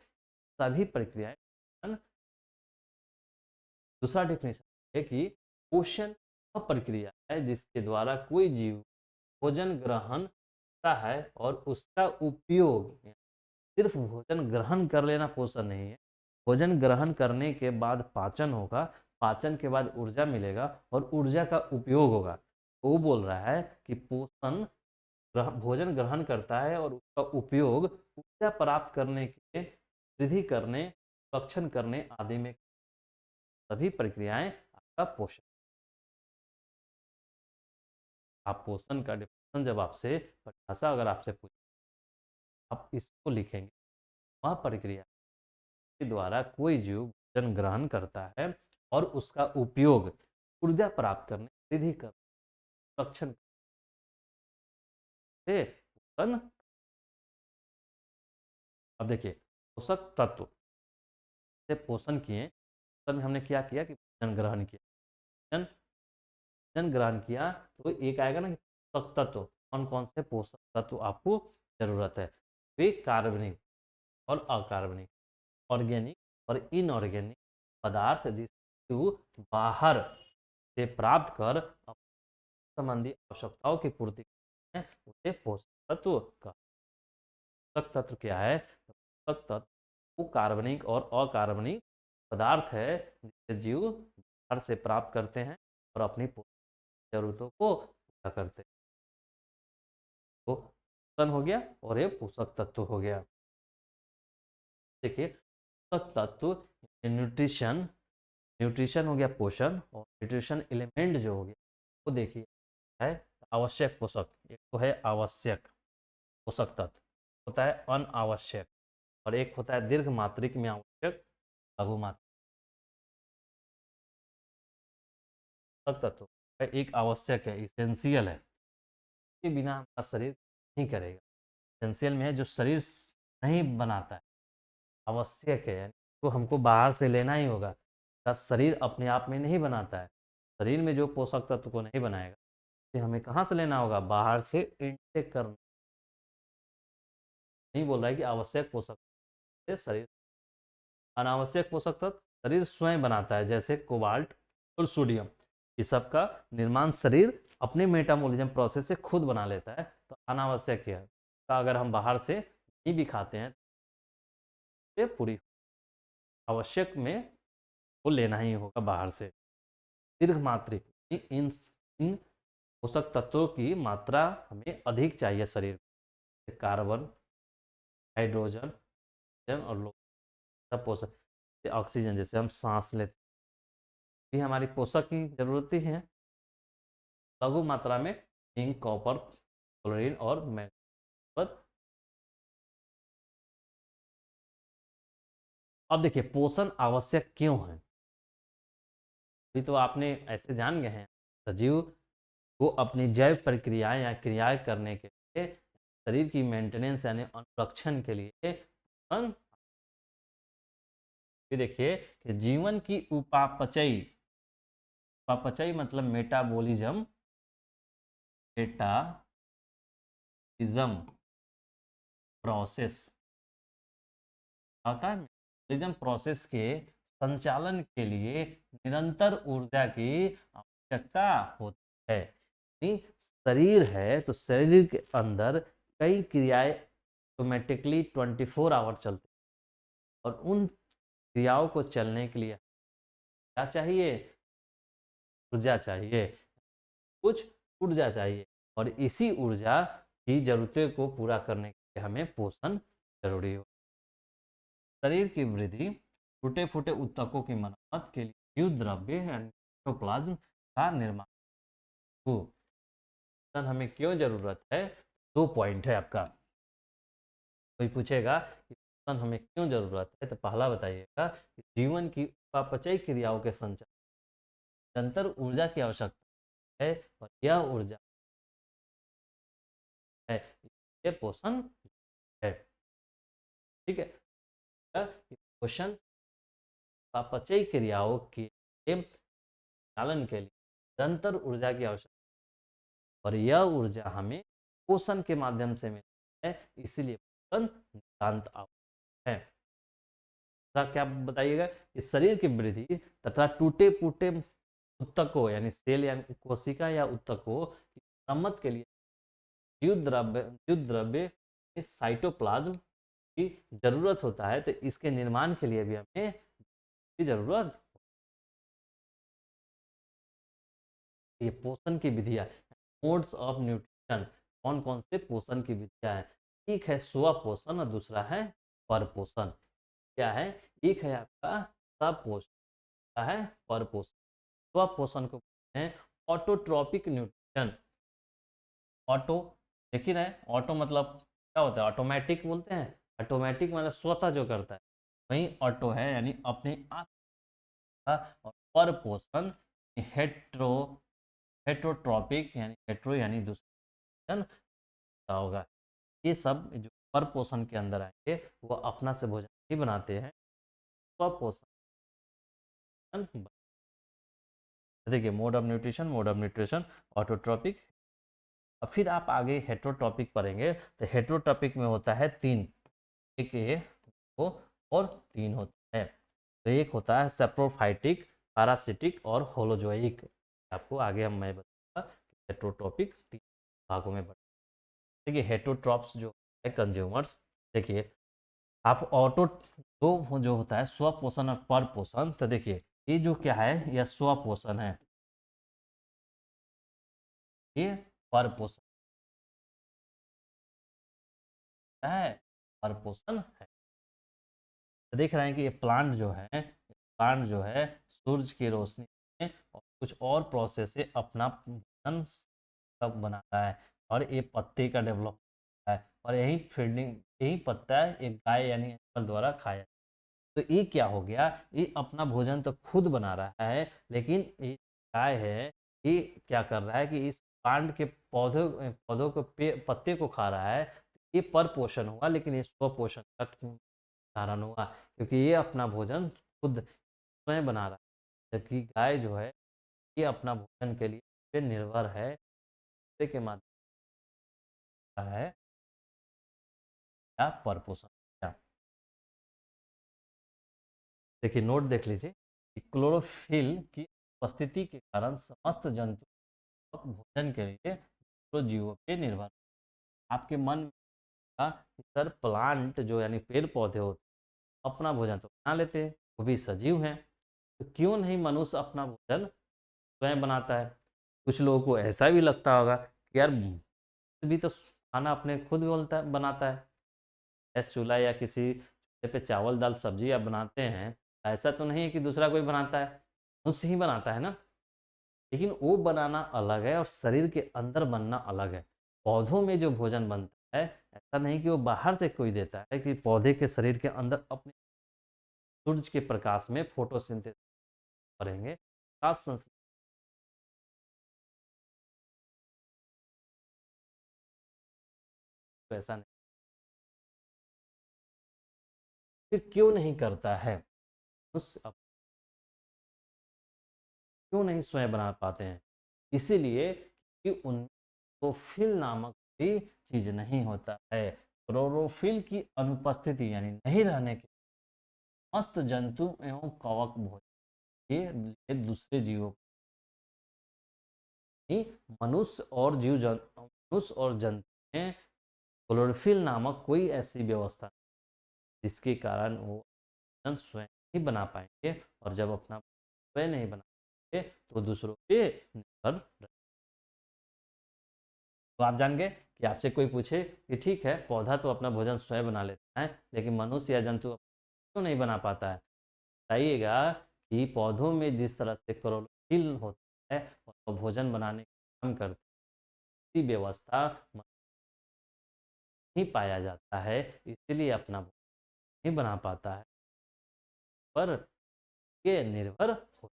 सभी प्रक्रियाएं। दूसरा डेफिनेशन है कि पोषण वह प्रक्रिया है जिसके द्वारा कोई जीव भोजन ग्रहण करता है और उसका उपयोग, सिर्फ भोजन ग्रहण कर लेना पोषण नहीं है, भोजन ग्रहण करने के बाद पाचन होगा, पाचन के बाद ऊर्जा मिलेगा और ऊर्जा का उपयोग होगा। वो बोल रहा है कि पोषण भोजन ग्रहण करता है और उसका उपयोग ऊर्जा प्राप्त करने के लिए, वृद्धि करने, संरक्षण करने आदि में सभी प्रक्रियाएं आपका पोषण। आप पोषण का डिफिनेशन जब आपसे परिभाषा अगर आपसे पूछे, आप इसको लिखेंगे, वह प्रक्रिया के द्वारा कोई जीव भोजन ग्रहण करता है और उसका उपयोग ऊर्जा प्राप्त करने, वृद्धि कर, संरक्षण से पोषण। अब देखिए, पोषक तत्व से पोषण किए, तब हमने क्या किया कि भोजन ग्रहण किया, भोजन भोजन ग्रहण किया, तो एक आएगा ना कि पोषक तत्व, कौन कौन से पोषक तत्व आपको जरूरत है, वे कार्बनिक और अकार्बनिक, ऑर्गेनिक और इनऑर्गेनिक पदार्थ जिसको बाहर से प्राप्त कर संबंधी आवश्यकताओं की पूर्ति करते हैं, उसे पोषक तत्व का। पोषक तत्व क्या है, तो पोषक तत्व वो कार्बनिक और अकार्बनिक पदार्थ है जिसे जीव बाहर से प्राप्त करते हैं और अपनी जरूरतों को पूरा करते हैं। तो पोषण हो गया और ये पोषक तत्व हो गया। देखिए, पोषक तत्व न्यूट्रिशन, न्यूट्रिशन हो गया पोषण, और न्यूट्रिशन एलिमेंट जो हो गया वो देखिए है आवश्यक पोषक, एक तो है आवश्यक पोषक तत्व, होता है अनावश्यक, और एक होता है दीर्घ मात्रिक में आवश्यक, लघु मात्रिक पोषक तत्व। एक आवश्यक है, इसेंशियल है, के बिना हमारा शरीर नहीं करेगा, इसेंशियल में है जो शरीर नहीं बनाता है, आवश्यक है यानी तो हमको बाहर से लेना ही होगा, शरीर अपने आप में नहीं बनाता है। शरीर में जो पोषक तत्व को नहीं बनाएगा, तो हमें कहाँ से लेना होगा, बाहर से इनटेक करना। नहीं बोल रहा है कि आवश्यक पोषक तत्व शरीर, अनावश्यक पोषक तत्व शरीर स्वयं बनाता है, जैसे कोबाल्ट और सोडियम, इस सब का निर्माण शरीर अपने मेटाबॉलिज्म प्रोसेस से खुद बना लेता है, तो अनावश्यक है। तो अगर हम बाहर से नहीं भी खाते हैं, तो पूरी आवश्यक में वो लेना ही होगा बाहर से। दीर्घ मात्रिक, इन पोषक तत्वों की मात्रा हमें अधिक चाहिए शरीर में, कार्बन, हाइड्रोजन और लोग सब पोषक, ऑक्सीजन जैसे हम सांस लेते हैं, हमारी पोषक की जरूरत ही है। लघु मात्रा में जिंक, कॉपर, क्लोरीन और मैग्नीशियम। अब देखिए, पोषण आवश्यक क्यों है, अभी तो आपने ऐसे जान गए हैं, सजीव को अपनी जैव प्रक्रियाएं या क्रियाएं करने के लिए शरीर की मेंटेनेंस यानी अनुरक्षण के लिए पोषण। ये देखिए कि जीवन की उपापचयी, उपापचयी मतलब मेटाबॉलिज्म, मेटाबॉलिज्म प्रोसेस होता है। मेटाबॉलिज्म प्रोसेस के संचालन के लिए निरंतर ऊर्जा की आवश्यकता होती है। यानी शरीर है तो शरीर के अंदर कई क्रियाएं ऑटोमेटिकली 24 आवर चलती हैं, और उन क्रियाओं को चलने के लिए क्या चाहिए? ऊर्जा चाहिए, कुछ ऊर्जा चाहिए, और इसी ऊर्जा की जरूरतों को पूरा करने के लिए हमें पोषण जरूरी हो। शरीर की वृद्धि, टूटे फूटे ऊतकों की मरम्मत के लिए जीव द्रव्य एंडोप्लाज्म का निर्माण हो। पोषण हमें क्यों जरूरत है? 2 पॉइंट है आपका। कोई पूछेगा कि पोषण हमें क्यों जरूरत है, तो पहला बताइएगा कि जीवन की उपापचयी क्रियाओं के संचालन निरंतर ऊर्जा की आवश्यकता है, और यह ऊर्जा है, ये पोषण है। ठीक है, पोषण उपापचयी क्रियाओं के संचालन के लिए निरंतर ऊर्जा की आवश्यकता, और यह ऊर्जा हमें पोषण के माध्यम से मिलती है, इसलिए पोषण नितांत आवश्यक है। क्या बताइएगा कि शरीर की वृद्धि तथा टूटे फूटे ऊतकों यानी सेल यानी कोशिका या ऊतकों की मरम्मत के लिए जीव द्रव्य इस साइटोप्लाज्म की जरूरत होता है, तो इसके निर्माण के लिए भी हमें की जरूरत। ये पोषण की विधियां, मोड्स ऑफ न्यूट्रिशन, कौन कौन से पोषण की विधियां हैं? एक है स्व पोषण और दूसरा है पर पोषण। क्या है? एक है आपका सब पोषण, क्या है? पर पोषण। स्व पोषण को बोलते हैं ऑटोट्रॉपिक न्यूट्रिशन। ऑटो देख ही रहे, ऑटो मतलब क्या होता है? ऑटोमेटिक बोलते हैं। ऑटोमेटिक मतलब स्वतः जो करता है, वही ऑटो है, यानी अपने आप का। और पर पोषण हेट्रो हेट्रोट्रॉपिक यानी हेट्रो यानी दूसरा होता होगा। ये सब जो पर पोषण के अंदर आएंगे वो अपना से भोजन नहीं बनाते हैं, स्वपोषण। देखिए मोड ऑफ न्यूट्रिशन, ऑटोट्रॉपिक। और फिर आप आगे हेट्रोट्रॉपिक पढ़ेंगे, तो हेट्रोट्रॉपिक में होता है 3, एक ये दो और 3 होता है। तो एक होता है सेप्रोफाइटिक, पैरासिटिक और होलोजोइक। आपको आगे हम मैं बताऊंगा कि हेट्रोट्रॉपिक 3 भागों में। देखिए हेट्रोट्रॉप्स जो है कंज्यूमर्स, देखिए आप ऑटो दो जो होता है स्व पोषण और पर पोषण, तो देखिए ये जो क्या है, यह स्व पोषण है, ये पर पोषण है, पर पोषण है। तो देख रहे हैं कि ये प्लांट जो है सूरज की रोशनी में और कुछ और प्रोसेस से अपना भोजन सब बना रहा है, और ये पत्ते का डेवलप है, और यही पत्ता है एक गाय यानी एनिमल द्वारा खाया। तो ये क्या हो गया, ये अपना भोजन तो खुद बना रहा है, लेकिन ये गाय है, ये क्या कर रहा है कि इस प्लांट के पौधों पौधों को पत्ते को खा रहा है। ये पर पोषण हुआ, लेकिन ये स्व पोषण का कारण हुआ, क्योंकि ये अपना भोजन खुद स्वयं बना रहा है, जबकि गाय जो है ये अपना भोजन के लिए पे निर्भर है, पत्ते के माध्यम से है या पर पोषण। देखिए नोट देख लीजिए कि क्लोरोफिल की उपस्थिति के कारण समस्त जंतु भोजन के लिए तो जीवों पे निर्भर। आपके मन में था कि सर प्लांट जो यानी पेड़ पौधे होते हैं अपना भोजन तो बना लेते हैं, वो भी सजीव हैं, तो क्यों नहीं मनुष्य अपना भोजन स्वयं बनाता है? कुछ लोगों को ऐसा भी लगता होगा कि यार भी तो खाना अपने खुद बोलता है बनाता है, गैस चूल्हा या किसी चूल्हे पे चावल दाल सब्जी या बनाते हैं, ऐसा तो नहीं है कि दूसरा कोई बनाता है, मनुष्य ही बनाता है ना। लेकिन वो बनाना अलग है और शरीर के अंदर बनना अलग है। पौधों में जो भोजन बनता है, ऐसा नहीं कि वो बाहर से कोई देता है, कि पौधे के शरीर के अंदर अपने सूरज के प्रकाश में फोटोसिंथेसिस करेंगे, प्रकाश संश्लेषण। तो ऐसा नहीं। फिर क्यों नहीं करता है? उस क्यों नहीं स्वयं बना पाते हैं? इसीलिए कि उन क्लोरोफिल नामक भी चीज नहीं होता है। क्लोरोफिल की अनुपस्थिति यानी नहीं रहने के समस्त जंतु एवं कवक भोजन ये दूसरे जीवों की मनुष्य और जंतु में क्लोरोफिल नामक कोई ऐसी व्यवस्था जिसके कारण वो भोजन स्वयं नहीं बना पाएंगे, और जब अपना स्वयं नहीं बना पाएंगे तो दूसरों पे निर्भर रहेंगे। तो आप जान गए कि आपसे कोई पूछे कि ठीक है, पौधा तो अपना भोजन स्वयं बना लेता है, लेकिन मनुष्य या जंतु क्यों नहीं बना पाता है? बताइएगा कि पौधों में जिस तरह से क्लोरोफिल होता है और वो भोजन बनाने का काम करती है, व्यवस्था नहीं पाया जाता है, इसलिए अपना भोजन नहीं बना पाता है, पर ये निर्भर हो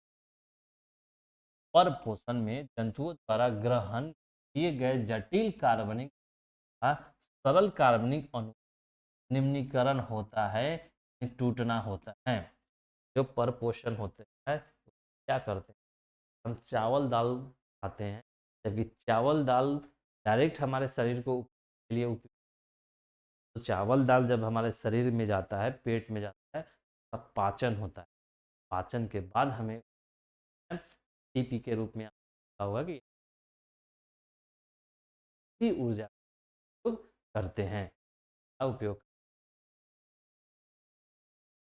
पर पोषण में जंतुओं द्वारा ग्रहण किए गए जटिल कार्बनिक का सरल कार्बनिक अणु निम्नीकरण होता है, टूटना होता है। जो परपोषण होते हैं क्या करते हैं, हम चावल दाल खाते हैं, जबकि चावल दाल डायरेक्ट हमारे शरीर को के लिए उपयोग, तो चावल दाल जब हमारे शरीर में जाता है, पेट में जाता है, तब पाचन होता है। पाचन के बाद हमें टीपी के रूप में होगा कि इसी ऊर्जा का उपयोग करते हैं। उपयोग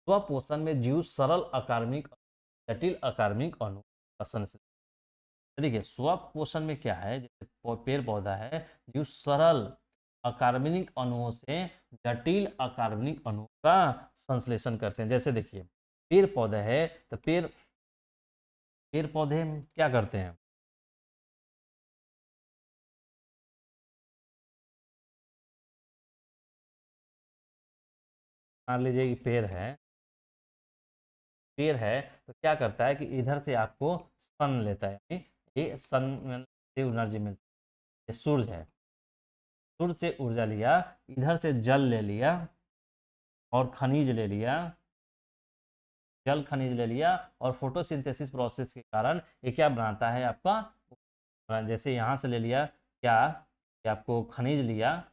स्वपोषण में जीव सरल अकार्बनिक जटिल अकार्बनिक अणु का संश्लेषण। देखिए स्वपोषण में क्या है, जैसे पेड़ पौधा है, जीव सरल अकार्बनिक अणुओं से जटिल अकार्बनिक अणु का संश्लेषण करते हैं। जैसे देखिए पेड़ पौधा है, तो पेड़ पेड़ पौधे क्या करते हैं, मान लीजिए कि पेड़ है तो क्या करता है कि इधर से आपको सन लेता है, यानी ये सन से एनर्जी मिलती है। ये सूरज है, सूर्य से ऊर्जा लिया, इधर से जल ले लिया और खनिज ले लिया, जल खनिज ले लिया, और फोटोसिंथेसिस प्रोसेस के कारण ये क्या बनाता है आपका, जैसे यहाँ से ले लिया क्या कि आपको खनिज लिया,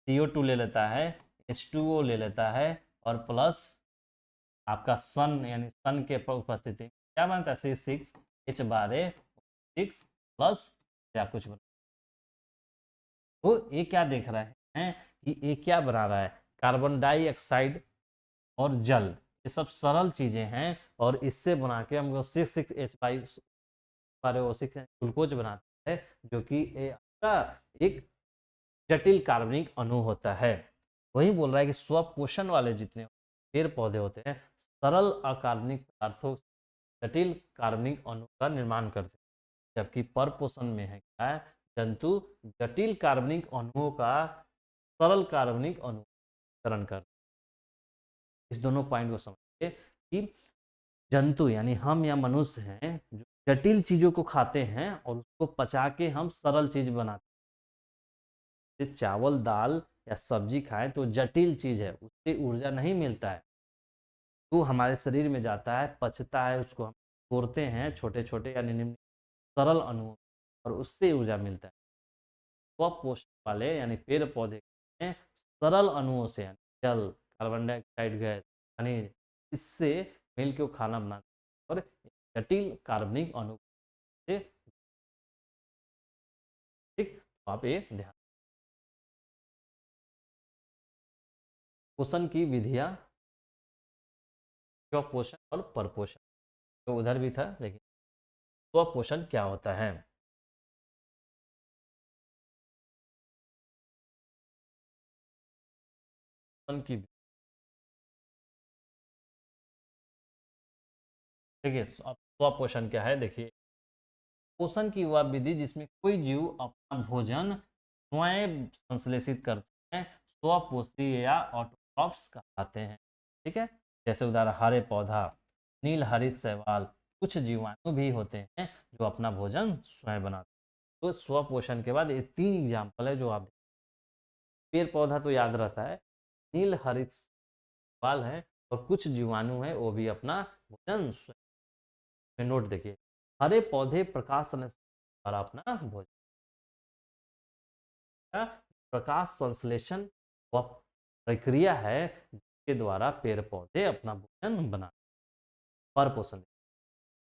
CO2 ले लेता है, H2O ले लेता है, और प्लस आपका सन यानी सन के उपस्थिति में क्या बनता है, C6H12 6 प्लस या कुछ बना। तो ये क्या देख रहे हैं कि ये क्या बना रहा है, कार्बन डाइऑक्साइड और जल, ये सब सरल चीजें हैं, और इससे बना के हम लोग 6,6H5 ग्लूकोज बनाते हैं, जो कि एक जटिल कार्बनिक अणु होता है। वही बोल रहा है कि स्वपोषण वाले जितने पेड़ पौधे होते हैं, सरल अकार्बनिक पदार्थों जटिल कार्बनिक अणु का निर्माण करते हैं, जबकि परपोषण में है क्या है, जंतु जटिल कार्बनिक अणुओं का सरल कार्बनिक अणुकरण करते हैं। इस दोनों पॉइंट को समझिए कि जंतु यानी हम या मनुष्य हैं जो जटिल चीजों को खाते हैं और उसको पचा के हम सरल चीज बनाते हैं। चावल दाल या सब्जी खाएं तो जटिल चीज है, उससे ऊर्जा नहीं मिलता है, तो हमारे शरीर में जाता है, पचता है, उसको हम तोड़ते हैं छोटे छोटे यानी निम्न सरल अणुओं, और उससे ऊर्जा मिलता है। स्वपोषण वाले यानी पेड़ पौधे में सरल अणुओं से यानी जल, कार्बन डाइऑक्साइड गैस, खनिज, इससे मिलकर खाना बनाते हैं, और जटिल कार्बनिक अणु से, ठीक, तो आप ये ध्यान। पोषण की विधियां, स्वपोषण और परपोषण, तो उधर भी था, लेकिन स्वपोषण क्या होता है? पोषण की देखिए अब स्वपोषण क्या है, देखिए पोषण की वह विधि जिसमें कोई जीव अपना भोजन स्वयं संश्लेषित करते हैं, स्वपोषी या ऑटोट्रॉफ्स कहलाते हैं। ठीक है, जैसे उदाहरण हरे पौधा, नील हरित शैवाल, कुछ जीवाणु भी होते हैं जो अपना भोजन स्वयं बनाते हैं। तो स्वपोषण के बाद ये 3 एग्जाम्पल है जो आप पेड़ पौधा तो याद रहता है, नील हरित बाल है और कुछ जीवाणु है वो भी अपना भोजन में नोट देखिए, हरे पौधे प्रकाश और अपना भोजन, प्रकाश संश्लेषण वह प्रक्रिया है जिसके द्वारा पेड़ पौधे अपना भोजन बना। पर पोषण,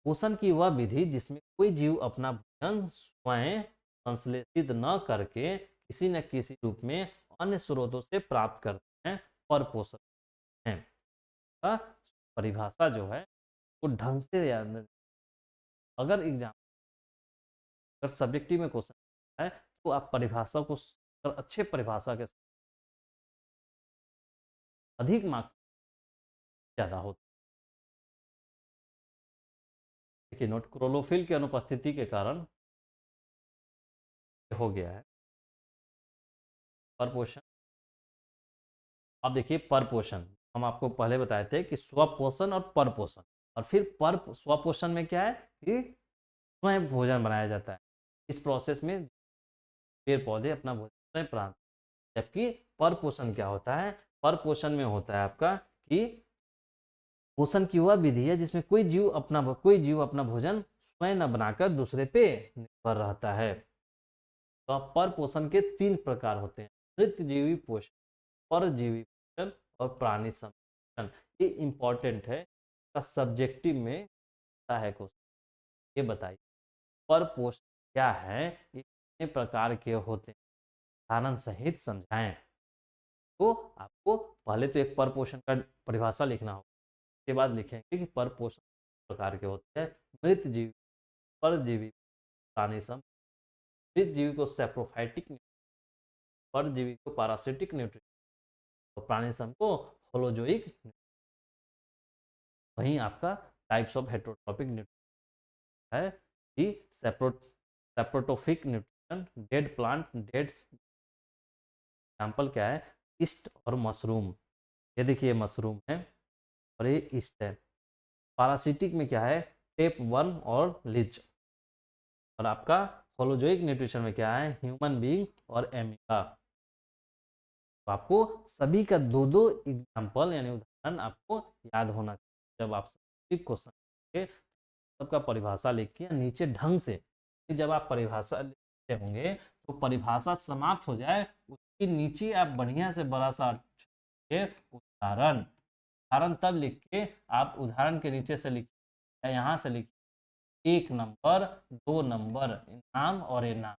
पोषण की वह विधि जिसमें कोई जीव अपना भोजन स्वयं संश्लेषित न करके किसी न किसी रूप में अन्य स्रोतों से प्राप्त करते हैं, पर पोषण है। परिभाषा जो है वो ढंग से याद, अगर एग्जाम अगर सब्जेक्टिव में क्वेश्चन है तो आप परिभाषा को अच्छे परिभाषा के साथ अधिक मार्क्स ज्यादा होते हैं। देखिए नोट, क्लोरोफिल की अनुपस्थिति के कारण हो गया है परपोषण। अब देखिए परपोषण, हम आपको पहले बताए थे कि स्वपोषण और परपोषण, और फिर पर स्वपोषण में क्या है कि स्वयं भोजन बनाया जाता है, इस प्रोसेस में पेड़ पौधे अपना भोजन स्वयं प्राप्त, जबकि परपोषण क्या होता है, परपोषण में होता है आपका कि पोषण की वह विधि है जिसमें कोई जीव अपना भोजन स्वयं न बनाकर दूसरे पे निर्भर रहता है। तो अब पर पोषण के 3 प्रकार होते हैं, मृतजीवी पोषण, परजीवी पोषण और प्राणी संपोषण। ये इंपॉर्टेंट है, सब्जेक्टिव में है क्वेश्चन। ये बताइए पर पोषण क्या है, ये कितने प्रकार के होते हैं, उदाहरण सहित समझाएं। तो आपको पहले तो एक पर पोषण का परिभाषा लिखना होगा, उसके बाद लिखेंगे कि पर पोषण प्रकार के होते हैं, मृत जीवी, परजीवी, प्राणी सम, मृत जीवी को सेप्रोफाइटिक, परजीवी को पैरासिटिक न्यूट्रिशन और प्राणी सम को होलोजोइक। वहीं आपका टाइप्स ऑफ हेट्रोट्रॉपिक न्यूट्रिशन है कि saprotrophic nutrition, dead plant, dead example क्या है, ईस्ट और मशरूम। ये देखिए मशरूम है और ये ईस्ट है। पैरासिटिक में क्या है, टेप वर्म और लीच। और आपका होलोजोइक न्यूट्रिशन में क्या है, ह्यूमन बीइंग और एमिका। तो आपको सभी का दो दो एग्जाम्पल यानी उदाहरण आपको याद होना चाहिए जब आप क्वेश्चन सबका परिभाषा लिख के नीचे ढंग से, जब आप परिभाषा लिखते होंगे तो परिभाषा समाप्त हो जाए उसके नीचे आप बढ़िया से बड़ा सा उदाहरण, उदाहरण तब लिख के आप उदाहरण के नीचे से लिखिए, यहाँ से लिखिए 1 नंबर 2 नंबर नाम और ये नाम,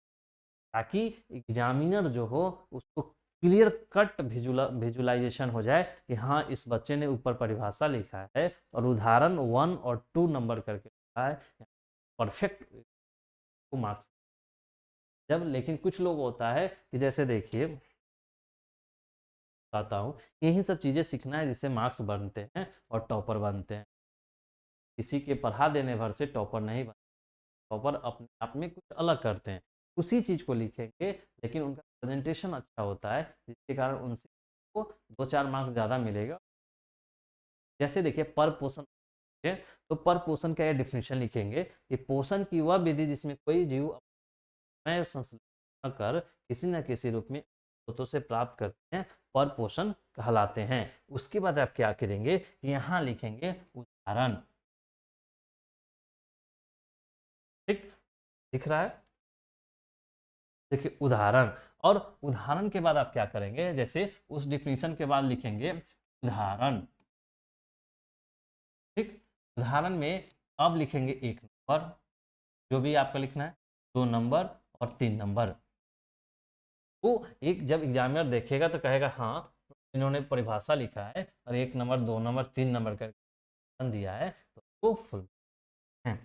ताकि एग्जामिनर जो हो उसको क्लियर कट विजुलाइजेशन हो जाए कि हाँ इस बच्चे ने ऊपर परिभाषा लिखा है और उदाहरण 1 और 2 नंबर करके लिखा है, परफेक्ट मार्क्स। जब लेकिन कुछ लोग होता है कि जैसे देखिए बताता हूँ, यही सब चीज़ें सीखना है जिससे मार्क्स बनते हैं और टॉपर बनते हैं, किसी के पढ़ा देने भर से टॉपर नहीं बनते, टॉपर अपने आप में कुछ अलग करते हैं, उसी चीज़ को लिखेंगे लेकिन उनका प्रेजेंटेशन अच्छा होता है जिसके कारण उनसे को 2-4 मार्क्स ज़्यादा मिलेगा। जैसे देखिए पर पोषण, तो पर पोषण का ये डिफिनेशन लिखेंगे कि पोषण की वह विधि जिसमें कोई जीव अपना संश्लेषण कर किसी न किसी रूप में स्रोतों से प्राप्त करते हैं, पर पोषण कहलाते हैं। उसके बाद आप क्या करेंगे, यहाँ लिखेंगे उदाहरण, ठीक दिख रहा है, देखिए उदाहरण, और उदाहरण के बाद आप क्या करेंगे, जैसे उस डिफिनीशन के बाद लिखेंगे उदाहरण, ठीक। उदाहरण में अब लिखेंगे 1 नंबर जो भी आपका लिखना है, 2 नंबर और 3 नंबर। वो एक जब एग्जामिनर देखेगा तो कहेगा हाँ इन्होंने परिभाषा लिखा है और 1 नंबर 2 नंबर 3 नंबर करके दिया है तो वो फुल है।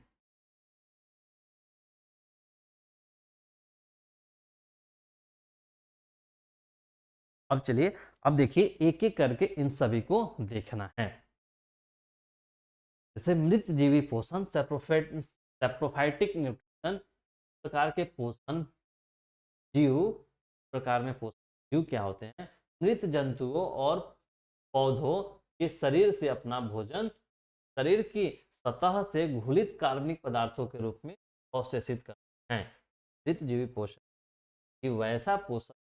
अब चलिए, अब देखिए एक एक करके इन सभी को देखना है। जैसे मृत जीवी पोषण, सेप्रोफाइटिक न्यूट्रिशन, प्रकार के पोषण जीव, प्रकार में पोषण जीव क्या होते हैं, मृत जंतुओं और पौधों के शरीर से अपना भोजन शरीर की सतह से घुलित कार्बनिक पदार्थों के रूप में अवशोषित करते हैं। मृत जीवी पोषण कि वैसा पोषण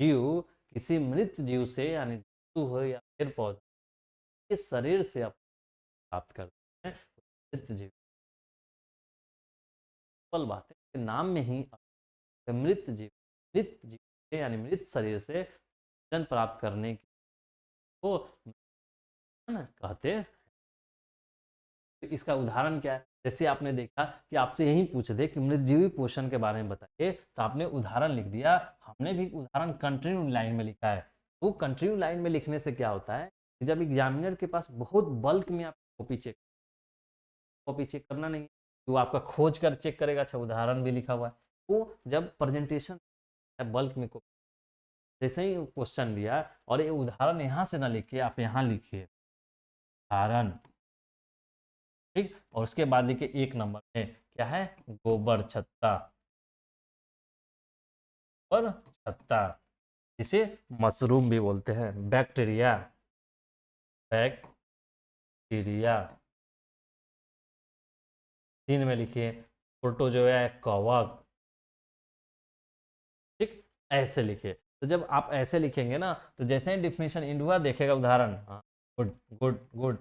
जीव किसी मृत जीव से यानी जंतु हो या पेड़ पौधे के शरीर से प्राप्त करते हैं मृत जीव। सिंपल बात है कि नाम में ही मृत जीव से यानी मृत शरीर से भोजन प्राप्त करने को है ना कहते हैं। तो इसका उदाहरण क्या है? जैसे आपने देखा कि आपसे यही पूछ दे कि मृतजीवी पोषण के बारे में बताइए, तो आपने उदाहरण लिख दिया। हमने भी उदाहरण कंटिन्यू लाइन में लिखा है। वो कंटिन्यू लाइन में लिखने से क्या होता है कि जब एग्जामिनर के पास बहुत बल्क में आप कॉपी चेक करना नहीं है, तो आपका खोज कर चेक करेगा। अच्छा, उदाहरण भी लिखा हुआ है। वो जब प्रेजेंटेशन बल्क में जैसे ही क्वेश्चन दिया और ये उदाहरण यहाँ से ना लिखिए, आप यहाँ लिखिए उदाहरण, ठीक। और उसके बाद लिखिए 1 नंबर में क्या है, गोबर छत्ता और छत्ता, जिसे मशरूम भी बोलते हैं, बैक्टीरिया। 3 में लिखिए प्रोटोजोआ कवक, ठीक। ऐसे लिखिए। तो जब आप ऐसे लिखेंगे ना, तो जैसे ही डिफिनेशन इंड हुआ देखेगा उदाहरण, हाँ गुड गुड गुड,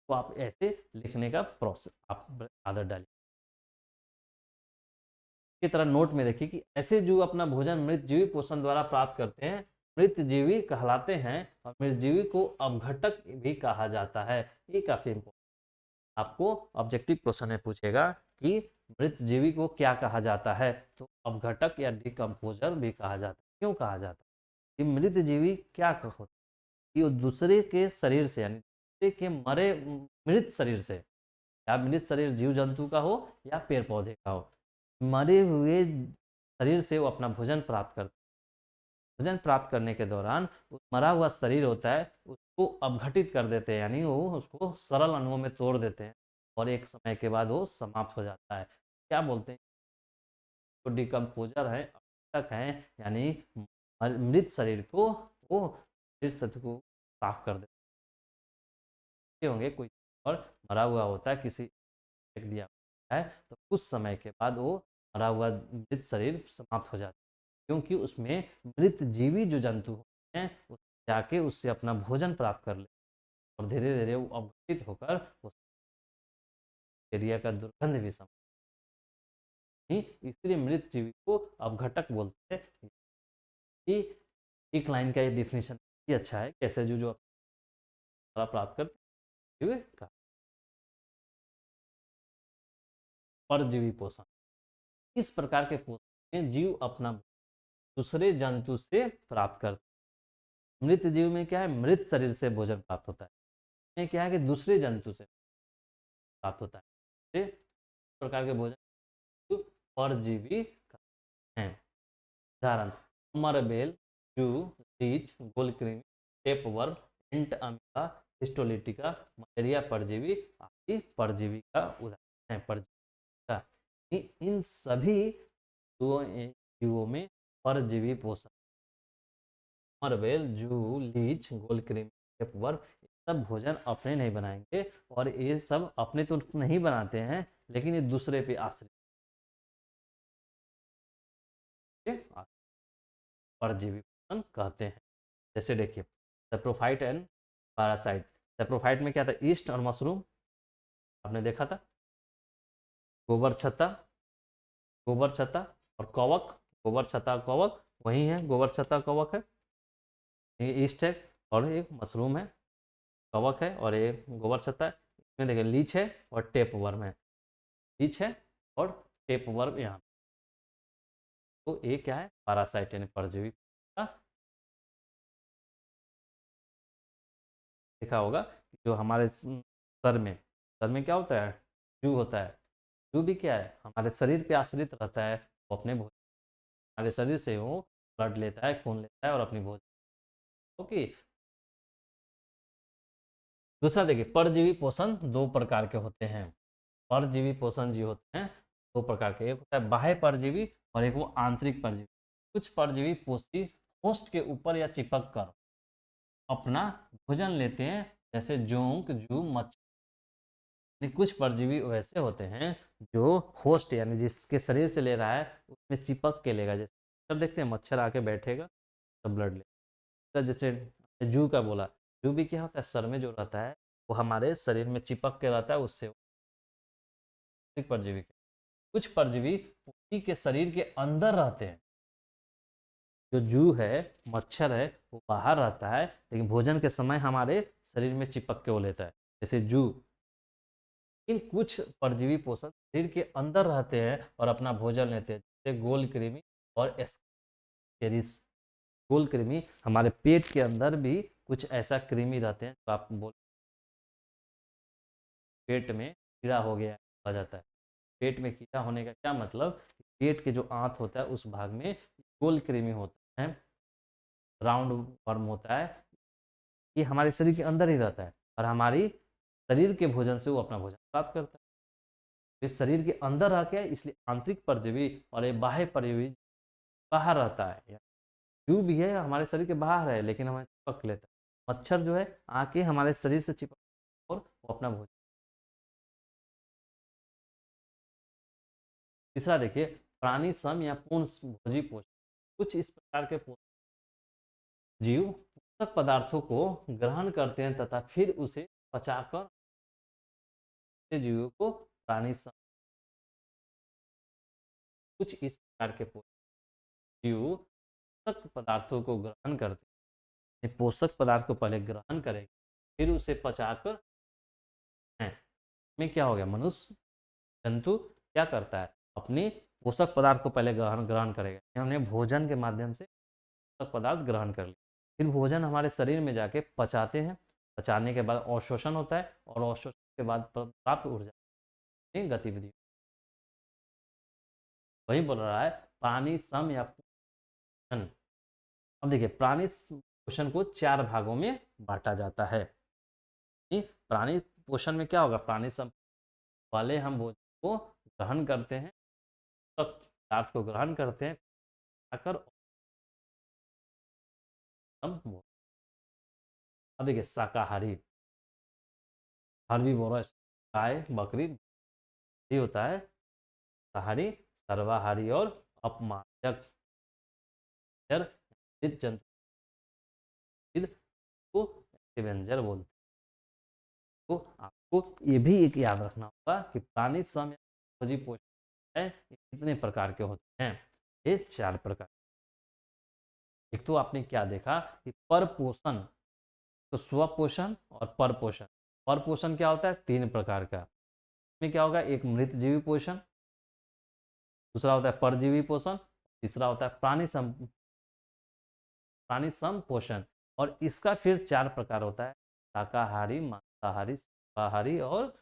तो आप ऐसे लिखने का प्रोसेस आप आदत डालिए। की तरह नोट में देखिए कि ऐसे जो अपना भोजन मृतजीवी पोषण द्वारा प्राप्त करते हैं मृतजीवी कहलाते हैं, और मृतजीवी को अपघटक भी कहा जाता है। ये काफी इंपॉर्टेंट, आपको ऑब्जेक्टिव क्वेश्चन में पूछेगा कि मृतजीवी को क्या कहा जाता है, तो अपघटक या डिकम्पोजर भी कहा जाता है। क्यों कहा जाता है? कि मृतजीवी क्या होता है कि वो दूसरे के शरीर से यानी दूसरे के मरे मृत शरीर से, या मृत शरीर जीव जंतु का हो या पेड़ पौधे का हो, मरे हुए शरीर से वो अपना भोजन प्राप्त करते हैं। भोजन प्राप्त करने के दौरान मरा हुआ शरीर होता है उसको अपघटित कर देते हैं, यानी वो उसको सरल अणुओं में तोड़ देते हैं, और एक समय के बाद वो समाप्त हो जाता है। क्या बोलते हैं? तो डिकम्पोजर है, अपघटक है, यानी मृत शरीर को वो मृत शरीर को साफ कर देते होंगे। कोई और मरा हुआ होता है, किसी फेंक दिया है, तो कुछ समय के बाद वो मरा हुआ मृत शरीर समाप्त हो जाता है, क्योंकि उसमें मृत जीवी जो जंतु होते हैं वो जाके उससे अपना भोजन प्राप्त कर ले, और धीरे धीरे वो अवघटित होकर उस एरिया का दुर्गंध भी सम इसलिए मृत जीवी को अवघटक बोलते हैं। कि एक लाइन का ये डिफिनेशन भी अच्छा है, कैसे जो प्राप्त करते हुए का परजीवी पोषण। इस प्रकार के पोषण में जीव अपना दूसरे जंतु से प्राप्त करते हैं। मृत जीव में क्या है, मृत शरीर से भोजन प्राप्त होता है। ये क्या है कि दूसरे जंतु से प्राप्त होता है। इस प्रकार के भोजन परजीवी हैं। उदाहरण, अमरबेल, जू, लीच, गोलकृमि, टेपवर्म, एंट अमीबा, हिस्टोलिटिका, मलेरिया परजीवी आदि परजीवी का उदाहरण है। परजीवी का इन सभी जीवों में परजीवी पोषण, अमरबेल, जू, लीच, गोलकृमि, टेपवर्म, सब भोजन अपने नहीं बनाएंगे, और ये सब अपने तो नहीं बनाते हैं, लेकिन ये दूसरे पे आश्रित परजीवी पोषण कहते हैं। जैसे देखिए सेप्रोफाइट एंड पैरासाइट। सेप्रोफाइट में क्या था, ईस्ट और मशरूम, आपने देखा था। गोबर छत्ता, गोबर छत्ता और कवक, गोबर छत्ता कवक वही है, गोबर छत्ता कवक है, ये ईस्ट है, और एक मशरूम है, कवक है, और ये गोबर छत्ता है। इसमें देखिए लीच है और टेप वर्म है, लीच है और टेप वर्म यहाँ। तो ये क्या है, पैरासाइट यानी परजीवी का। देखा होगा कि जो हमारे सर में क्या होता है, जू होता है। जू भी क्या है, हमारे शरीर पे आश्रित रहता है। वो अपने भोजन हमारे शरीर से वो ब्लड लेता है, खून लेता है, और अपनी भोजन। ओके। दूसरा देखिए, परजीवी पोषण 2 प्रकार के होते हैं। परजीवी पोषण जो होते हैं 2 प्रकार के, एक होता है बाह्य परजीवी और एक वो आंतरिक परजीवी। कुछ परजीवी पोषी होस्ट के ऊपर या चिपक कर अपना भोजन लेते हैं, जैसे जोंक, जू, मच्छर। कुछ परजीवी वैसे होते हैं जो होस्ट यानी जिसके शरीर से ले रहा है उसमें चिपक के लेगा, जैसे तब देखते हैं मच्छर आके बैठेगा तो ब्लड ले, जैसे जू का बोला, जू भी क्या होता है, सर में जो रहता है वो हमारे शरीर में चिपक के रहता है, उससे परजीवी, कुछ परजीवी उसी के शरीर के अंदर रहते हैं। जो जू है, मच्छर है, वो बाहर रहता है लेकिन भोजन के समय हमारे शरीर में चिपक के वो लेता है, जैसे जू। इन कुछ परजीवी पोषक शरीर के अंदर रहते हैं और अपना भोजन लेते हैं, जैसे गोल कृमि और एस्केरिस। गोल कृमि, हमारे पेट के अंदर भी कुछ ऐसा कृमि रहते हैं तो आप बोल, पेट में कीड़ा हो गया आ जाता है। पेट में कीड़ा होने का क्या मतलब, पेट के जो आंत होता है उस भाग में गोल कृमि होता है, राउंड वर्म होता है, ये हमारे शरीर के अंदर ही रहता है और हमारी शरीर के भोजन से वो अपना भोजन प्राप्त करता है। इस शरीर के अंदर रह के, इसलिए आंतरिक परजीवी और ये बाह्य परजीवी बाहर रहता है। जू भी है हमारे शरीर के बाहर है लेकिन हमें चिपक लेता है, मच्छर जो है आके हमारे शरीर से चिपक और वो अपना भोजन। तीसरा देखिए, प्राणी सम या पूर्ण भोजी पोषण। कुछ इस प्रकार के जीव पोषक पदार्थों को ग्रहण करते हैं तथा फिर उसे पचाकर जीवों को प्राणी सम। कुछ इस प्रकार के जीव पोषक पदार्थों को ग्रहण करते हैं, पोषक पदार्थ को पहले ग्रहण करेंगे फिर उसे पचाकर हैं। में क्या हो गया, मनुष्य जंतु क्या करता है, अपनी पोषक पदार्थ को पहले ग्रहण ग्रहण करेगा, हमने भोजन के माध्यम से पोषक पदार्थ ग्रहण कर लिया, फिर भोजन हमारे शरीर में जाके पचाते हैं, पचाने के बाद अवशोषण होता है और अवशोषण के बाद प्राप्त ऊर्जा गतिविधि। वही बोल रहा है प्राणी सम या पोषण। अब देखिए, प्राणी पोषण को 4 भागों में बांटा जाता है। प्राणी पोषण में क्या होगा, प्राणी सम, पहले हम भोजन को ग्रहण करते हैं, पदार्थ को ग्रहण करते हैं, खाकर अब देखिए शाकाहारी, हर्बीवोरस, गाय बकरी, ये होता है शाकाहारी, सर्वाहारी और अपमार्जक जंतु को व्यंजन बोलते हैं। तो आपको ये भी एक याद रखना होगा कि प्राणी सम भोजी पोषण है, कितने प्रकार के होते हैं, ये 4 प्रकार। एक तो आपने क्या देखा कि पर पोषण, तो स्वपोषण और पर पोषण। पर पोषण क्या होता है, 3 प्रकार का, इसमें क्या होगा, एक मृत जीवी पोषण, दूसरा होता है परजीवी पोषण, तीसरा होता है प्राणी सम पोषण। और इसका फिर 4 प्रकार होता है, शाकाहारी, मांसाहारी, शाकाहारी और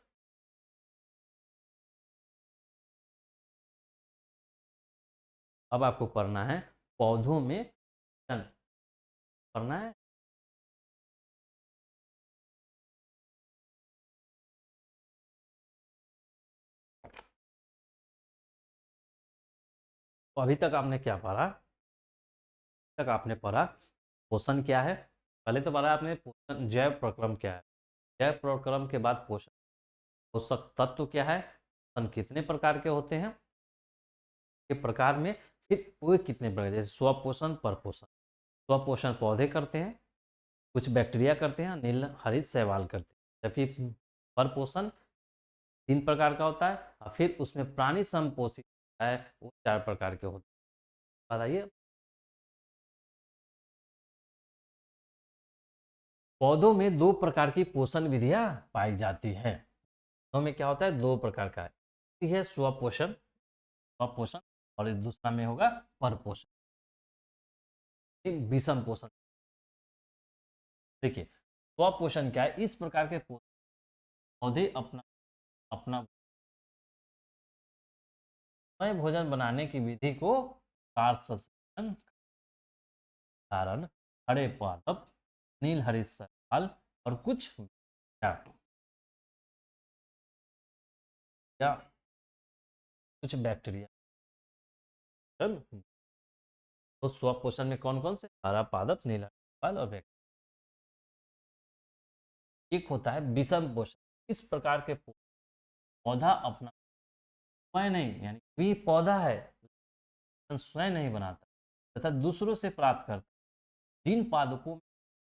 अब आपको पढ़ना है पौधों में पढ़ना है। तो अभी तक आपने क्या पढ़ा, तक आपने पढ़ा पोषण क्या है, पहले तो पढ़ा आपने पोषण जैव प्रक्रम क्या है, जैव प्रक्रम के बाद पोषण, पोषक तत्व क्या है, पोषण कितने प्रकार के होते हैं, के प्रकार में फिर वो कितने प्रकार, जैसे स्वपोषण, परपोषण। स्वपोषण पौधे करते हैं, कुछ बैक्टीरिया करते हैं, नील हरित शैवाल करते हैं, जबकि परपोषण 3 प्रकार का होता है और फिर उसमें प्राणी संपोषित है वो 4 प्रकार के होते हैं। बताइए, पौधों में 2 प्रकार की पोषण विधियां पाई जाती हैं। पौधों में क्या होता है, 2 प्रकार का है, एक है स्वपोषण, स्वपोषण, और इस दूसरा में होगा परपोषण, विषम पोषण। देखिए स्वपोषण क्या है, इस प्रकार के पौधे अपना अपना स्वयं भोजन बनाने की विधि को कार्य कारण हरे पादप, नील हरित शैवाल और कुछ या कुछ बैक्टीरिया। तो स्वपोषण में कौन कौन से, हरा पादप, नीला शैवाल और बैक्टीरिया। एक होता है विषम पोषण, इस प्रकार के पौधा अपना स्वयं नहीं, यानी भी पौधा है स्वयं नहीं बनाता, तथा दूसरों से प्राप्त करते हैं। जिन पादपों में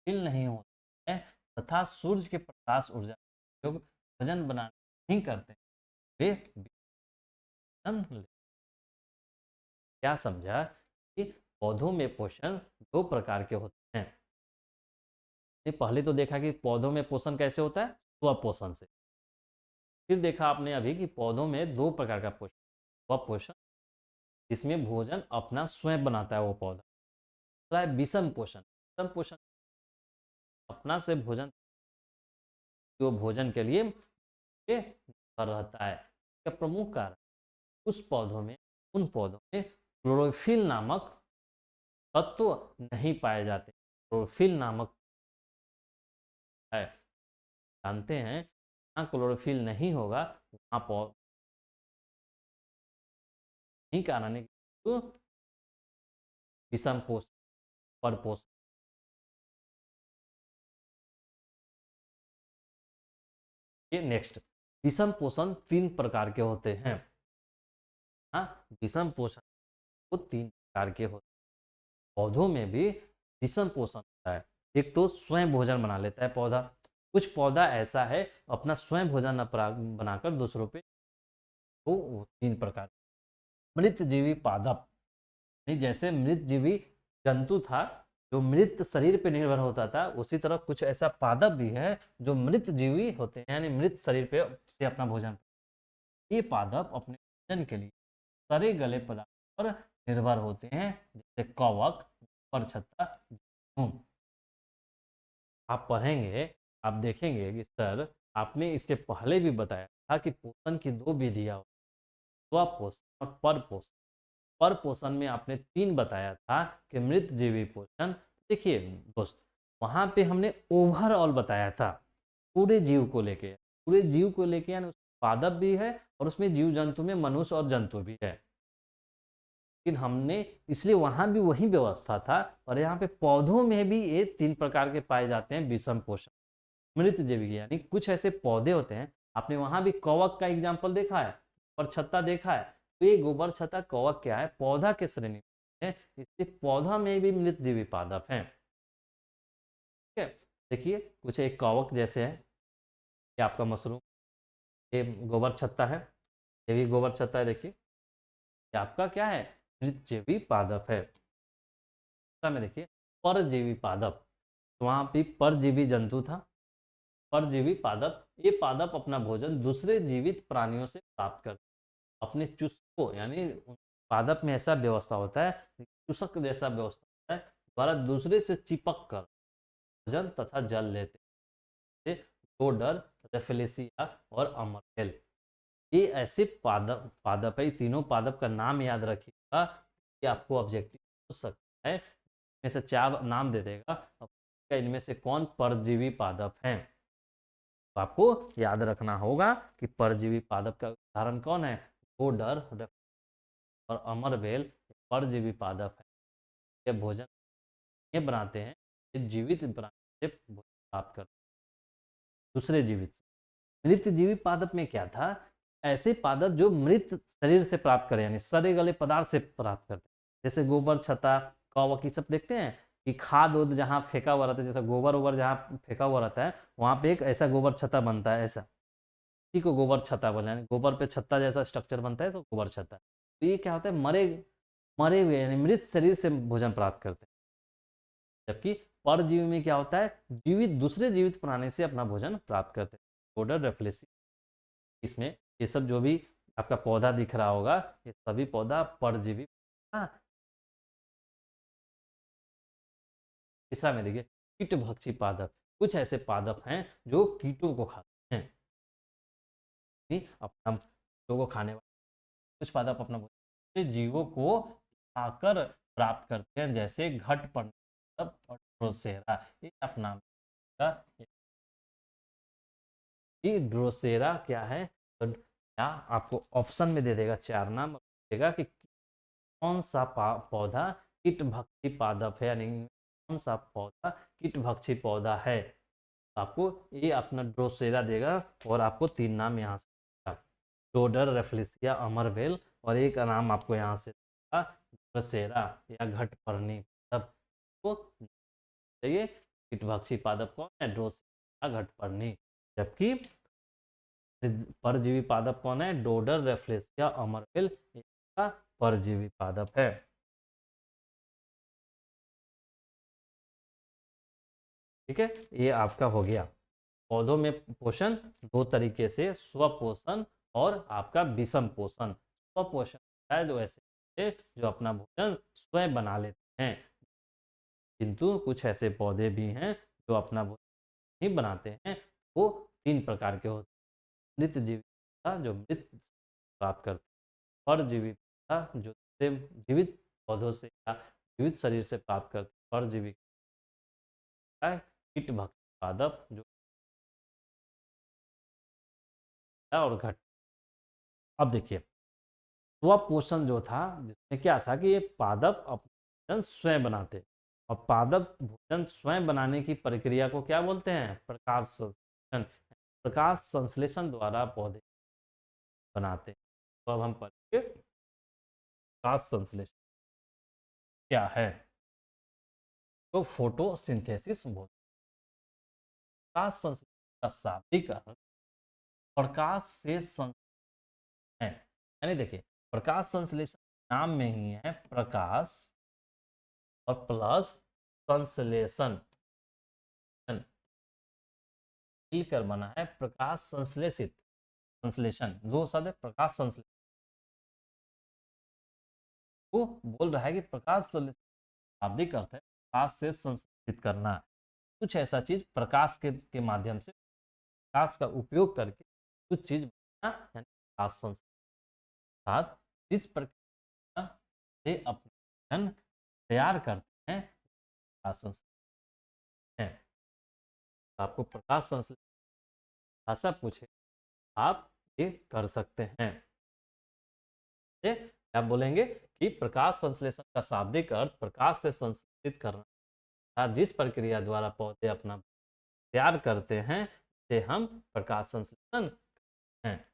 तिल नहीं होते हैं तथा सूर्य के प्रकाश ऊर्जा का उपयोग भोजन बनाने नहीं करते हैं, वे विटामिन लेते हैं। क्या समझा कि पौधों में पोषण दो प्रकार के होते हैं। ये पहले तो देखा कि पौधों में पोषण कैसे होता है, स्वपोषण से। फिर देखा आपने अभी कि पौधों में दो प्रकार का पोषण, स्वपोषण जिसमें भोजन अपना स्वयं बनाता है वो पौधा, दूसरा है विषम पोषण। विषम पोषण अपना से भोजन, जो भोजन के लिए ये निर्भर रहता है। इसका प्रमुख कारण उस पौधों में उन पौधों में क्लोरोफिल नामक तत्व नहीं पाए जाते। क्लोरोफिल नामक है, जानते हैं जहाँ क्लोरोफिल नहीं होगा वहाँ पौधा नहीं कारण है तो विषम पोषण, परपोषण। ये नेक्स्ट, विषम पोषण तीन प्रकार के होते हैं। हाँ, विषम पोषण वो तीन प्रकार के होते हैं। पौधों में भी विषम पोषण होता है। एक तो स्वयं भोजन बना लेता है पौधा, कुछ पौधा ऐसा है अपना स्वयं भोजन बनाकर दूसरों पे, तो वो तीन प्रकार। मृतजीवी पादप, नहीं जैसे मृतजीवी जंतु था जो मृत शरीर पे निर्भर होता था, उसी तरह कुछ ऐसा पादप भी है जो मृत जीवी होते हैं, यानी मृत शरीर पे से अपना भोजन। ये पादप अपने भोजन के लिए सड़े गले पदार्थ पर निर्भर होते हैं, जैसे कवक, परछत्ता, गेहूं। आप पढ़ेंगे, आप देखेंगे कि सर आपने इसके पहले भी बताया था कि पोषण की दो विधियां, स्वपोषण और परपोषण। पर पोषण में आपने तीन बताया था कि मृत जीवी पोषण। देखिए दोस्त, वहां पे हमने ओवरऑल बताया था पूरे जीव को लेके, पूरे जीव को लेके, यानी उसमें पादप भी है और उसमें जीव जंतु में मनुष्य और जंतु भी है। लेकिन हमने इसलिए वहां भी वही व्यवस्था था, और यहाँ पे पौधों में भी ये तीन प्रकार के पाए जाते हैं विषम पोषण मृत जीवी, यानी कुछ ऐसे पौधे होते हैं। आपने वहां भी कवक का एग्जाम्पल देखा है और छत्ता देखा है। तो ये गोबर छत्ता कवक क्या है, पौधा के श्रेणी में है, इसलिए पौधा में भी मृत जीवी पादप हैं। ठीक है, देखिए कुछ एक कवक जैसे है, ये आपका मशरूम, ये गोबर छत्ता है, ये भी गोबर छत्ता है। देखिए ये आपका क्या है, मृत जीवी पादप है। में देखिए परजीवी पादप, तो वहां भी परजीवी जंतु था, परजीवी पादप। ये पादप अपना भोजन दूसरे जीवित प्राणियों से प्राप्त करते हैं। अपने चूसको, यानी पादप में ऐसा व्यवस्था होता है, चूसक जैसा व्यवस्था होता है, द्वारा दूसरे से चिपक कर भोजन तथा जल लेते हैं। डोडर, रेफलेसिया और अमरकेल, ये ऐसे पादप पादप है। तीनों पादप का नाम याद रखिएगा, ये आपको ऑब्जेक्टिव हो सकता है। इनमें से चार नाम दे देगा, इनमें से कौन परजीवी पादप हैं। तो आपको याद रखना होगा कि परजीवी पादप का उदाहरण कौन है, डोडर और अमरबेल परजीवी पादप है। ये भोजन ये बनाते हैं, ये जीवित प्राणी से भोजन प्राप्त करते हैं दूसरे जीवित से। मृत जीवी पादप में क्या था, ऐसे पादप जो मृत शरीर से प्राप्त करें, यानी सड़े गले पदार्थ से प्राप्त करते हैं, जैसे गोबर छत्ता कवक, ये सब देखते हैं कि खाद उद जहाँ फेंका हुआ रहता है, जैसा गोबर ओबर जहाँ फेंका हुआ रहता है, वहाँ पे एक ऐसा गोबर छत्ता बनता है, ऐसा, इसी को गोबर छत्ता बोलते हैं। गोबर पे छत्ता जैसा स्ट्रक्चर बनता है तो गोबर छत्ता। तो ये क्या होता है, मरे मरे हुए यानी मृत शरीर से भोजन प्राप्त करते हैं। जबकि परजीवी में क्या होता है, जीवित दूसरे जीवित प्राणी से अपना भोजन प्राप्त करते हैं। ओडर रेफ्लेक्सी, इसमें ये सब जो भी आपका पौधा दिख रहा होगा, ये सभी पौधा परजीवी। हाँ, तीसरा में देखिए कीटभक्षी पादप, कुछ ऐसे पादप हैं जो कीटों को खाते हैं। अपना कीटों को खाने वाले कुछ पादप अपना भोजन जीवों को खाकर प्राप्त करते हैं, जैसे घट पादप और ड्रोसेरा। ये अपना का ये ड्रोसेरा क्या है, तो क्या आपको ऑप्शन में दे देगा, चार नाम देगा कि कौन सा पौधा कीटभक्षी पादप है, यानी कौन सा पौधा कीटभक्षी पौधा है। तो आपको ये अपना ड्रोसेरा देगा, और आपको तीन नाम यहाँ से, डोडर, रेफ्लेसिया, अमरवेल, और एक नाम आपको यहाँ से देगा बसेरा या घटपर्णी पादप को चाहिए। कीटभक्षी पादप कौन है? ड्रोसेरा, घटपर्णी। जबकि परजीवी पादप कौन है? डोडर, रेफ्लेसिया, अमरवेल का परजीवी पादप है। ठीक है, ये आपका हो गया। पौधों में पोषण दो तरीके से, स्वपोषण और आपका विषम पोषण। स्वपोषण है जो ऐसे जो अपना भोजन स्वयं बना लेते हैं, किंतु कुछ ऐसे पौधे भी हैं जो अपना भोजन नहीं बनाते हैं। वो तीन प्रकार के होते हैं। मृत जीविता जो मृत प्राप्त करते हैं, परजीविता जो जीवित पौधों से या जीवित शरीर से प्राप्त करते हैं, परजीविता। कीटभक्षी पादप जो और घट। अब देखिए, स्वपोषण जो था जिसमें क्या था कि ये पादप अपना भोजन स्वयं बनाते, और पादप भोजन स्वयं बनाने की प्रक्रिया को क्या बोलते हैं? प्रकाश संश्लेषण। प्रकाश संश्लेषण द्वारा पौधे बनाते हैं। तो अब हम पढ़ेंगे प्रकाश संश्लेषण क्या है। तो फोटोसिंथेसिस बोलते हैं। प्रकाश संश्लेषण का शाब्दिक अर्थ प्रकाश से है, यानी देखिए, प्रकाश संश्लेषण नाम में ही है प्रकाश और प्लस संश्लेषण मिलकर बना है प्रकाश संश्लेषित। संश्लेषण दो शब्द है, प्रकाश संश्लेषण। वो बोल रहा है कि प्रकाश शाब्दिक अर्थ है प्रकाश से संश्लेषित करना। कुछ ऐसा चीज प्रकाश के माध्यम से, प्रकाश का उपयोग करके कुछ चीज बनाना, यानी प्रकाश संश्लेषण। जिस प्रक्रिया से अपना भोजन तैयार करते हैं, प्रकाश संश्लेषण है। आपको प्रकाश संश्लेषण भाषा पूछे, आप ये कर सकते हैं। क्या बोलेंगे कि प्रकाश संश्लेषण का शाब्दिक अर्थ प्रकाश से संश्लेषित करना। जिस प्रक्रिया द्वारा पौधे अपना तैयार करते हैं से हम प्रकाश संश्लेषण हैं।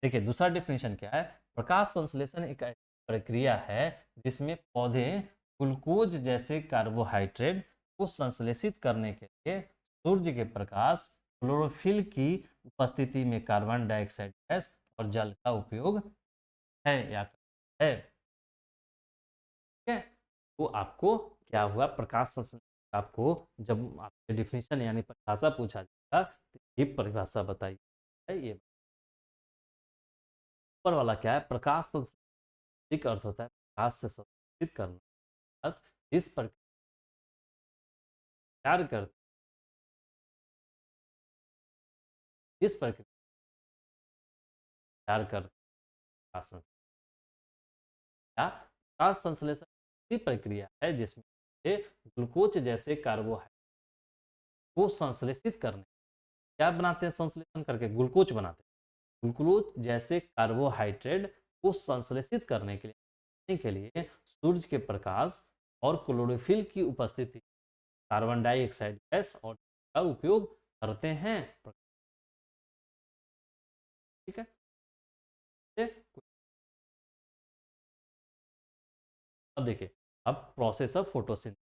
देखिए, दूसरा डेफिनेशन क्या है? प्रकाश संश्लेषण एक ऐसी प्रक्रिया है जिसमें पौधे ग्लूकोज जैसे कार्बोहाइड्रेट को संश्लेषित करने के लिए सूर्य के प्रकाश, क्लोरोफिल की उपस्थिति में कार्बन डाइऑक्साइड गैस और जल का उपयोग है या है। ठीक है, तो आपको क्या हुआ? प्रकाश संश्लेषण आपको जब आपसे डिफिनेशन यानी परिभाषा पूछा जाएगा तो ये परिभाषा बताइए। ये ऊपर वाला क्या है? प्रकाश संश्लेषण का अर्थ होता है प्रकाश से संश्लेषित करना। अर्थ इस प्रकार कर इस प्रक्रिया कर प्रकाश संश्लेषण या प्रकाश संश्लेषण ऐसी प्रक्रिया है जिसमें ग्लूकोज जैसे कार्बोहाइड्रेट को संश्लेषित करने, क्या बनाते हैं? संश्लेषण करके ग्लूकोज बनाते हैं। ग्लूकोज जैसे कार्बोहाइड्रेट को संश्लेषित करने के लिए सूर्य के प्रकाश और क्लोरोफिल की उपस्थिति, कार्बन डाइऑक्साइड गैस और का उपयोग करते हैं। ठीक है, अब देखिए, अब प्रोसेस ऑफ फोटोसिंथेसिस।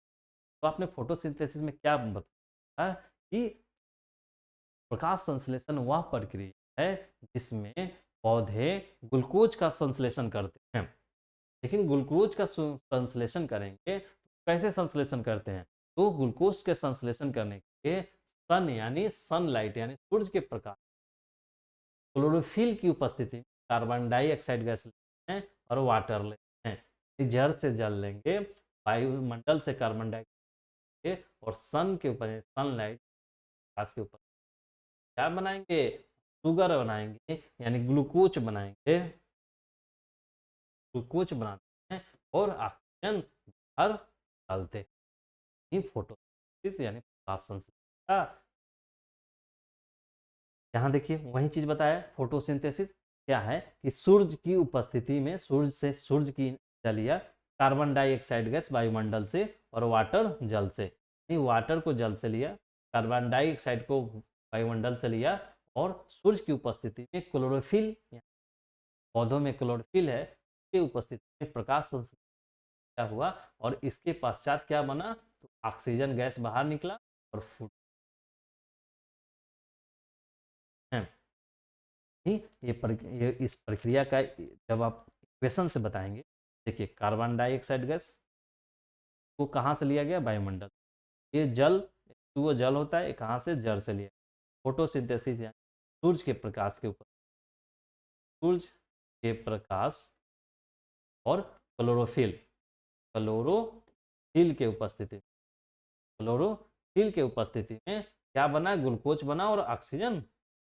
तो आपने फोटोसिंथेसिस में क्या बताया कि प्रकाश संश्लेषण वह प्रक्रिया है जिसमें पौधे ग्लूकोज का संश्लेषण करते हैं। लेकिन ग्लूकोज का संश्लेषण करेंगे तो कैसे संश्लेषण करते हैं? तो ग्लूकोज के संश्लेषण करने के लिए सन यानी सनलाइट यानी सूर्य के प्रकाश, क्लोरोफिल की उपस्थिति में कार्बन डाइऑक्साइड गैस लेते हैं और वाटर लेते हैं। जड़ से जल लेंगे, वायुमंडल से कार्बन डाइऑक्साइड और सन के ऊपर सनलाइट प्रकाश के ऊपर क्या बनाएंगे? शुगर बनाएंगे, यानी ग्लूकोज बनाएंगे। ग्लूकोज बनाते हैं और ऑक्सीजन बाहर डालते हैं। फोटोसिंथेसिस यानी प्रकाश संश्लेषण। यहाँ देखिए, वही चीज बताया। फोटोसिंथेसिस क्या है कि सूर्य की उपस्थिति में सूर्य की जलिया कार्बन डाइऑक्साइड गैस वायुमंडल से और वाटर जल से, वाटर को जल से लिया, कार्बन डाइऑक्साइड को वायुमंडल से लिया और सूर्य की उपस्थिति में क्लोरोफिल, पौधों में क्लोरोफिल है, की उपस्थिति में प्रकाश क्या हुआ, और इसके पश्चात क्या बना, तो ऑक्सीजन गैस बाहर निकला और फूड है। ठीक, ये इस प्रक्रिया का जब आप इक्वेशन से बताएंगे, देखिए कार्बन डाइऑक्साइड गैस को कहाँ से लिया गया, वायुमंडल। ये जल, तो वो जल होता है, ये कहाँ से, जल से लिया। फोटोसिंथेसिस यानी सूर्य के प्रकाश के ऊपर, सूर्य के प्रकाश और क्लोरोफिल, क्लोरोफिल के उपस्थिति, क्लोरोफिल के उपस्थिति में क्या बना, ग्लूकोज बना और ऑक्सीजन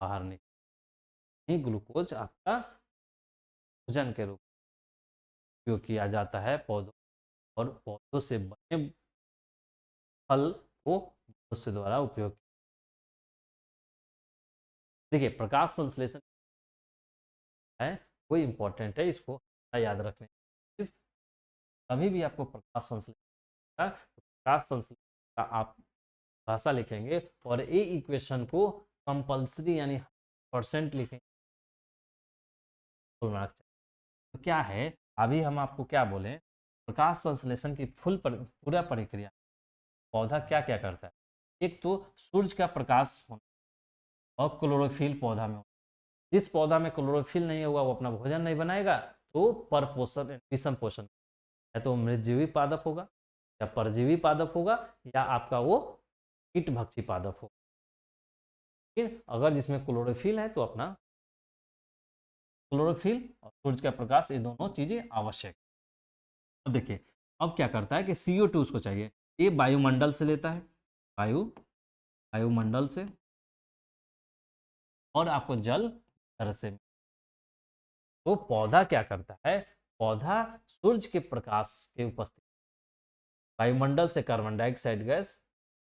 बाहर निकला। ग्लूकोज आपका भोजन के रूप में उपयोग किया जाता है पौधों, और पौधों से बने फल को मनुष्य द्वारा उपयोग। देखिए प्रकाश संश्लेषण है, वो इंपॉर्टेंट है, इसको याद रखने। कभी भी आपको प्रकाश संश्लेषण का, तो प्रकाश संश्लेषण का आप भाषा लिखेंगे और ए इक्वेशन को कंपल्सरी यानी परसेंट लिखेंगे, फुल मार्क्स। तो क्या है, अभी हम आपको क्या बोले, प्रकाश संश्लेषण की पूरा प्रक्रिया पौधा क्या क्या करता है। एक तो सूर्य का प्रकाश होना और क्लोरोफिल पौधा में होना। जिस पौधा में क्लोरोफिल नहीं होगा वो अपना भोजन नहीं बनाएगा, तो परपोषण विषम पोषण, या तो मृतजीवी पादप होगा, या परजीवी पादप होगा, या आपका वो कीट भक्षी पादप होगा। फिर अगर जिसमें क्लोरोफिल है तो अपना क्लोरोफिल और सूर्य का प्रकाश, ये दोनों चीजें आवश्यक। अब देखिए, अब क्या करता है कि CO2 उसको चाहिए, ये वायुमंडल से लेता है, वायुमंडल से, और आपको जल घर से। तो पौधा क्या करता है, पौधा सूर्य के प्रकाश के उपस्थिति, वायुमंडल से कार्बन डाइऑक्साइड गैस,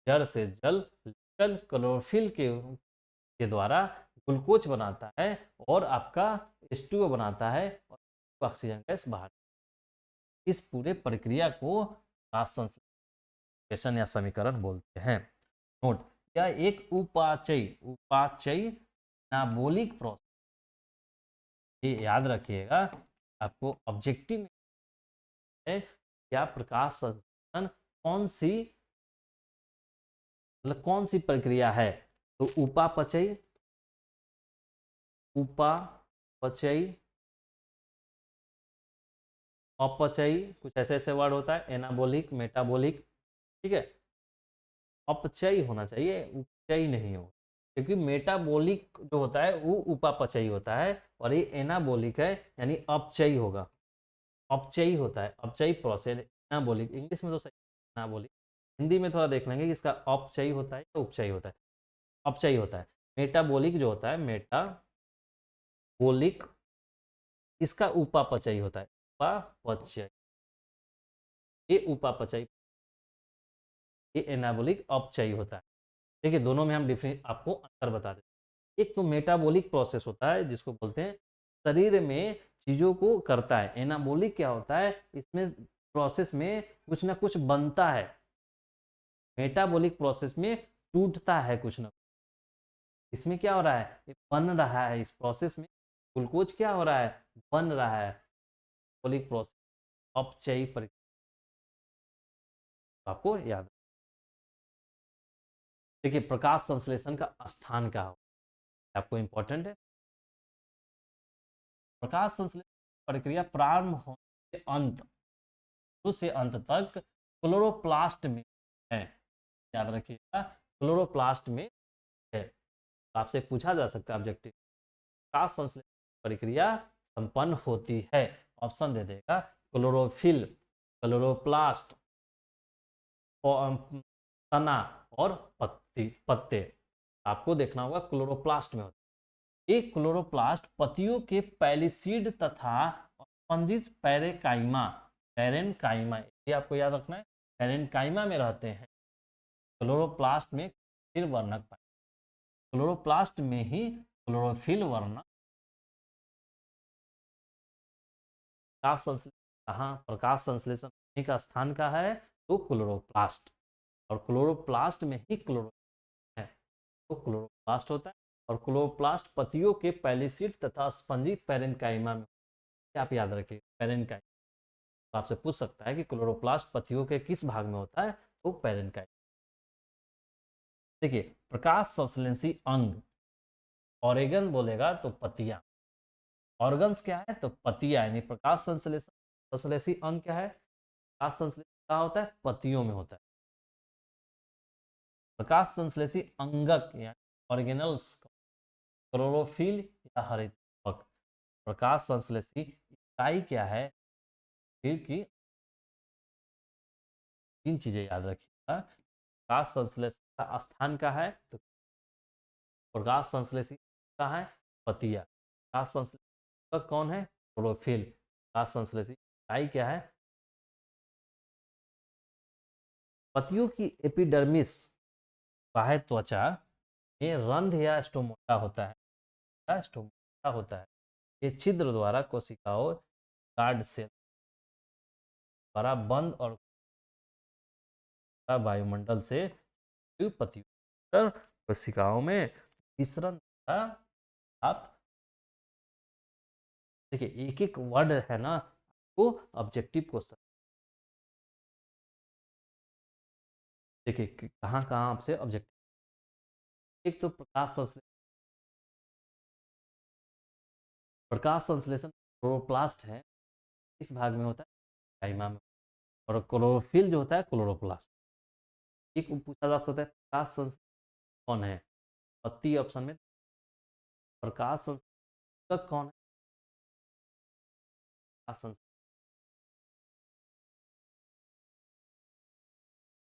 जड़ से जल, क्लोरोफिल के द्वारा ग्लूकोज बनाता है, और आपका H2O बनाता है, और ऑक्सीजन गैस बाहर। इस पूरे प्रक्रिया को प्रकाश संश्लेषण या समीकरण बोलते हैं। नोट, यह एक उपाचयी एनाबॉलिक प्रोसेस, ये याद रखिएगा, आपको ऑब्जेक्टिव में है क्या, प्रकाश संश्लेषण कौन सी, मतलब कौन सी प्रक्रिया है। तो उपापचयी, उपापचयी, अपचयी, कुछ ऐसे ऐसे वर्ड होता है, एनाबॉलिक, मेटाबॉलिक, ठीक है। अपचयी होना चाहिए, उपचयी नहीं हो, क्योंकि मेटाबॉलिक जो होता है वो उपापचयी होता है, और ये एनाबॉलिक है यानी अपचयी होगा, अपचयी होता है, अपचयी प्रोसेस। एनाबॉलिक इंग्लिश में तो सही, एनाबॉलिक, हिंदी में थोड़ा देख लेंगे कि इसका अपचयी होता है या उपचयी होता है। अपचयी होता है। मेटाबॉलिक जो होता है, मेटाबॉलिक, इसका उपापचयी होता है, उपापचय, ये उपापचयी, ये एनाबॉलिक अपचयी होता है। देखिए दोनों में हम डिफरेंस आपको अंतर बता दें। एक तो मेटाबॉलिक प्रोसेस होता है जिसको बोलते हैं शरीर में चीजों को करता है। एनाबॉलिक क्या होता है, इसमें प्रोसेस में कुछ ना कुछ बनता है, मेटाबॉलिक प्रोसेस में टूटता है कुछ ना, इसमें क्या हो रहा है, ये बन रहा है, इस प्रोसेस में ग्लूकोज क्या हो रहा है, बन रहा है। मेटाबॉलिक प्रोसेस अपचयी प्रक्रिया, आपको याद। देखिए प्रकाश संश्लेषण का स्थान क्या हो, आपको इंपॉर्टेंट है। प्रकाश संश्लेषण प्रक्रिया प्रारंभ होने से अंत, शुरू से अंत तक क्लोरोप्लास्ट में है, याद रखिएगा, क्लोरोप्लास्ट में है। तो आपसे पूछा जा सकता है ऑब्जेक्टिव, प्रकाश संश्लेषण प्रक्रिया संपन्न होती है, ऑप्शन दे देगा, क्लोरोफिल, क्लोरोप्लास्ट, तना और पत्ते। आपको देखना होगा क्लोरोप्लास्ट में होता है। एक क्लोरोप्लास्ट पत्तियों के पैलिसीड तथा स्पंजिस पैरेकाइमा, पैरेनकाइमा, ये आपको याद रखना है, पैरेनकाइमा में रहते हैं। क्लोरोप्लास्ट में फिर वर्णक पाए, क्लोरोप्लास्ट में ही क्लोरोफिल वर्णक। प्रकाश संश्लेषण कहाँ, प्रकाश संश्लेषण का स्थान का है, तो क्लोरोप्लास्ट, और क्लोरोप्लास्ट में ही क्लोरो है, तो क्लोरोप्लास्ट होता है। और क्लोरोप्लास्ट पत्तियों के पैलिसीड तथा स्पंजी पैरेनकाइमा में, आप याद रखिए पैरेनकाइमा। तो आपसे पूछ सकता है कि क्लोरोप्लास्ट पत्तियों के किस भाग में होता है, तो पैरेन्काइम। देखिए, प्रकाश संश्लेषी अंग, ऑर्गन बोलेगा तो पत्तियां, ऑर्गन्स क्या है तो पत्तियां, यानी प्रकाश संश्लेषी अंग क्या है, प्रकाश संश्लेषण कहाँ होता है, पत्तियों में होता है। प्रकाश संश्लेषी अंगक यानी ऑर्गेनल्स, क्लोरोफिल या हरितक। प्रकाश संश्लेषी इकाई क्या है, फिर की 3 चीजें याद रखिएगा। प्रकाश संश्लेषण का स्थान क्या है, तो प्रकाश संश्लेषी कहाँ है, पत्तियां। प्रकाश संश्लेषक कौन है, क्लोरोफिल। प्रकाश संश्लेषी इकाई क्या है, पत्तियों की एपिडर्मिस, बाह्य त्वचा में रंध्र या स्टोमाटा होता है, या स्टोमाटा होता है। ये छिद्र द्वारा कोशिकाओं गार्ड सेल द्वारा बंद और वायुमंडल से पत्तियों कोशिकाओं में विसरण द्वारा प्राप्त। देखिए एक एक वर्ड है ना, वो ऑब्जेक्टिव क्वेश्चन। देखिए कहाँ कहाँ आपसे ऑब्जेक्टिव, एक तो प्रकाश संश्लेषण क्लोरोप्लास्ट है, इस भाग में होता है, काइमा में। और क्लोरोफिल जो होता है क्लोरोप्लास्ट। एक पूछा जा सकता है प्रकाश संश्लेषण कौन है, पत्ती ऑप्शन में, प्रकाश संश्लेषक कौन है, प्रकाश संश्लेषक।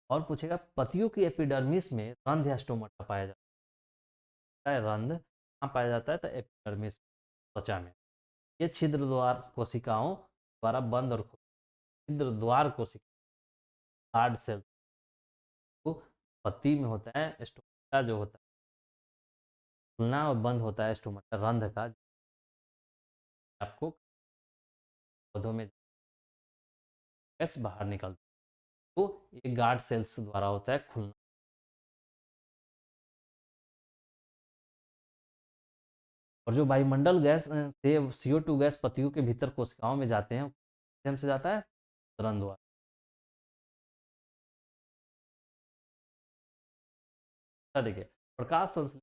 और पूछेगा पत्तियों की एपिडर्मिस में रंध्र या स्टोमाटा पाया जाता है, रंध्र कहाँ पाया जाता है, तो एपिडर्मिस, त्वचा में। ये छिद्र द्वार कोशिकाओं द्वारा बंद और छिद्र द्वार कोशिका हार्ड सेल को पत्ती में होता है, स्टोमाटा जो होता है खुलना और बंद होता है, स्टोमाटा रंध्र का, आपको पौधों में गैस बाहर निकलता है, तो ये गार्ड सेल्स द्वारा होता है खुलना। और जो वायुमंडल गैस से CO2 गैस पत्तियों के भीतर कोशिकाओं में जाते हैं, माध्यम से जाता है तरल द्वारा। देखिए प्रकाश संश्लेषण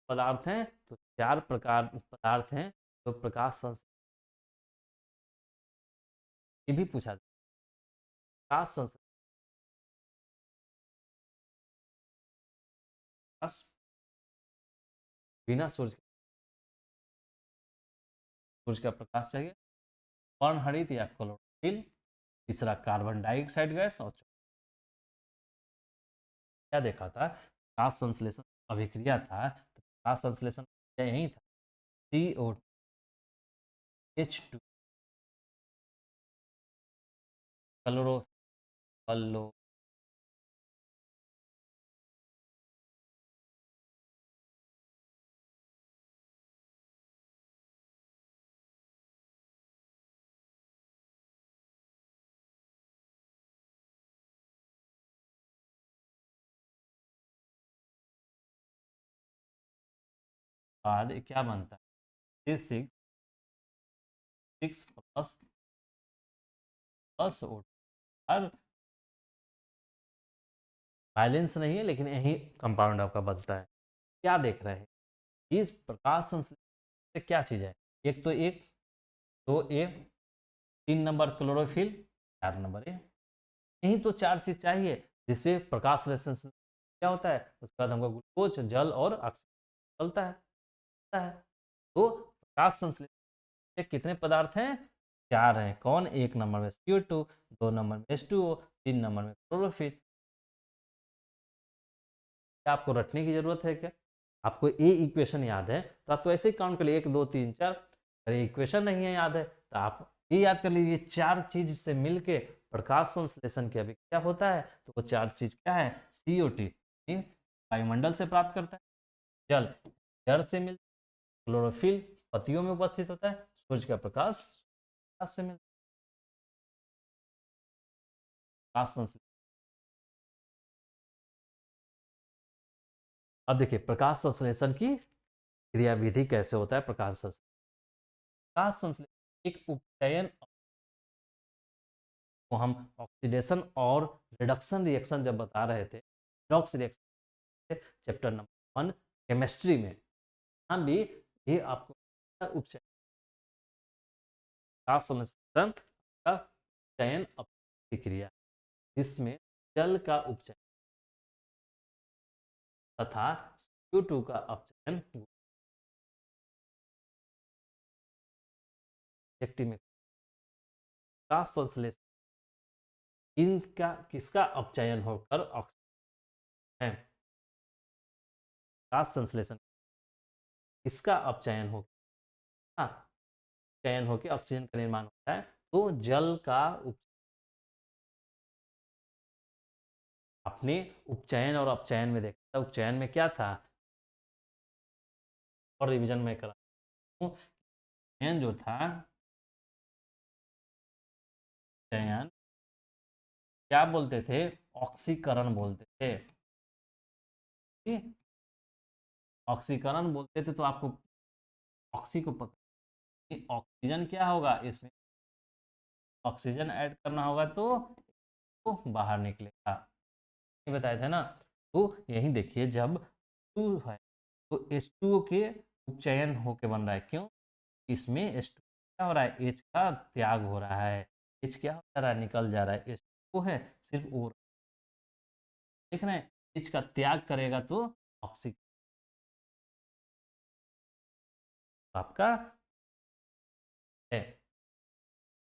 पदार्थ हैं, तो 4 प्रकार पदार्थ हैं, तो प्रकाश संश्लेषण ये भी पूछा जाता है। प्रकाश संश्लेषण बिना सूर्य का प्रकाश चाहिए, वर्णहरित या क्लोरोफिल, तीसरा कार्बन डाइऑक्साइड गैस, और क्या देखा था, प्रकाश संश्लेषण अभिक्रिया था, तो प्रकाश संश्लेषण यही था, CO2H2 क्लोरोफिल। बाद क्या बनता है, C6 प्लस प्लस O2, और बैलेंस नहीं है, लेकिन यही कंपाउंड आपका बनता है। क्या देख रहे हैं, इस प्रकाश संश्लेषण से क्या चीज है, एक तो एक, 2A, 3 number chlorophyll, 4 number A, यही तो 4 चीज चाहिए जिससे प्रकाश संश्लेषण क्या होता है, उसके बाद हमको ग्लूकोज, जल और ऑक्सीजन चलता है। तो प्रकाश संश्लेषण के कितने पदार्थ हैं, 4 हैं। कौन, 1 नंबर में CO2, 2 नंबर में H2O, 3 नंबर में क्लोरोफिल। क्या आपको रटने की जरूरत है क्या, आपको ये इक्वेशन याद है तो आप तो ऐसे ही काउंट कर लीजिए, 1 2 3 4। अरे इक्वेशन नहीं है याद है तो आप ये याद कर लीजिए, 4 चीज से मिलके प्रकाश संश्लेषण की अभिक्रिया होता है। तो वो 4 चीज क्या है, CO2 वायुमंडल से प्राप्त करता है, जल जड़ से मिल, क्लोरोफिल पत्तियों में उपस्थित होता है, सूर्य का प्रकाश से मिलता है। प्रकाश संश्लेषण, अब देखिए प्रकाश संश्लेषण की क्रियाविधि कैसे होता है। प्रकाश संश्लेषण एक उपचयन तो हम ऑक्सीडेशन और रिडक्शन रिएक्शन जब बता रहे थे, redox reaction chapter number 1 chemistry में, यहाँ भी ये आपको उपचयन का संश्लेषण का चयन प्रक्रिया, जिसमें जल का उपचयन तथा CO2 का अपचयन में का संश्लेषण, इनका किसका अपचयन होकर ऑक्सीजन का संश्लेषण, किसका अपचयन हो, चयन होकर ऑक्सीजन का निर्माण होता है, तो जल का अपने उपचयन और अपचयन में देखा था। उपचयन में क्या था, और रिवीजन में करा चयन जो था, चयन क्या बोलते थे, ऑक्सीकरण बोलते थे। ऑक्सीकरण बोलते थे, तो आपको ऑक्सी को पकड़, ऑक्सीजन क्या होगा, इसमें ऑक्सीजन ऐड करना होगा तो बाहर निकलेगा, ये बताए थे ना। तो यही देखिए, जब टू है तो H2O के उपचयन होके बन रहा है, क्यों, इसमें H2 क्या हो रहा है, H का त्याग हो रहा है, H क्या हो रहा है, निकल जा रहा है, H2O है सिर्फ O, देख रहे हैं, H का त्याग करेगा तो ऑक्सीजन आपका है।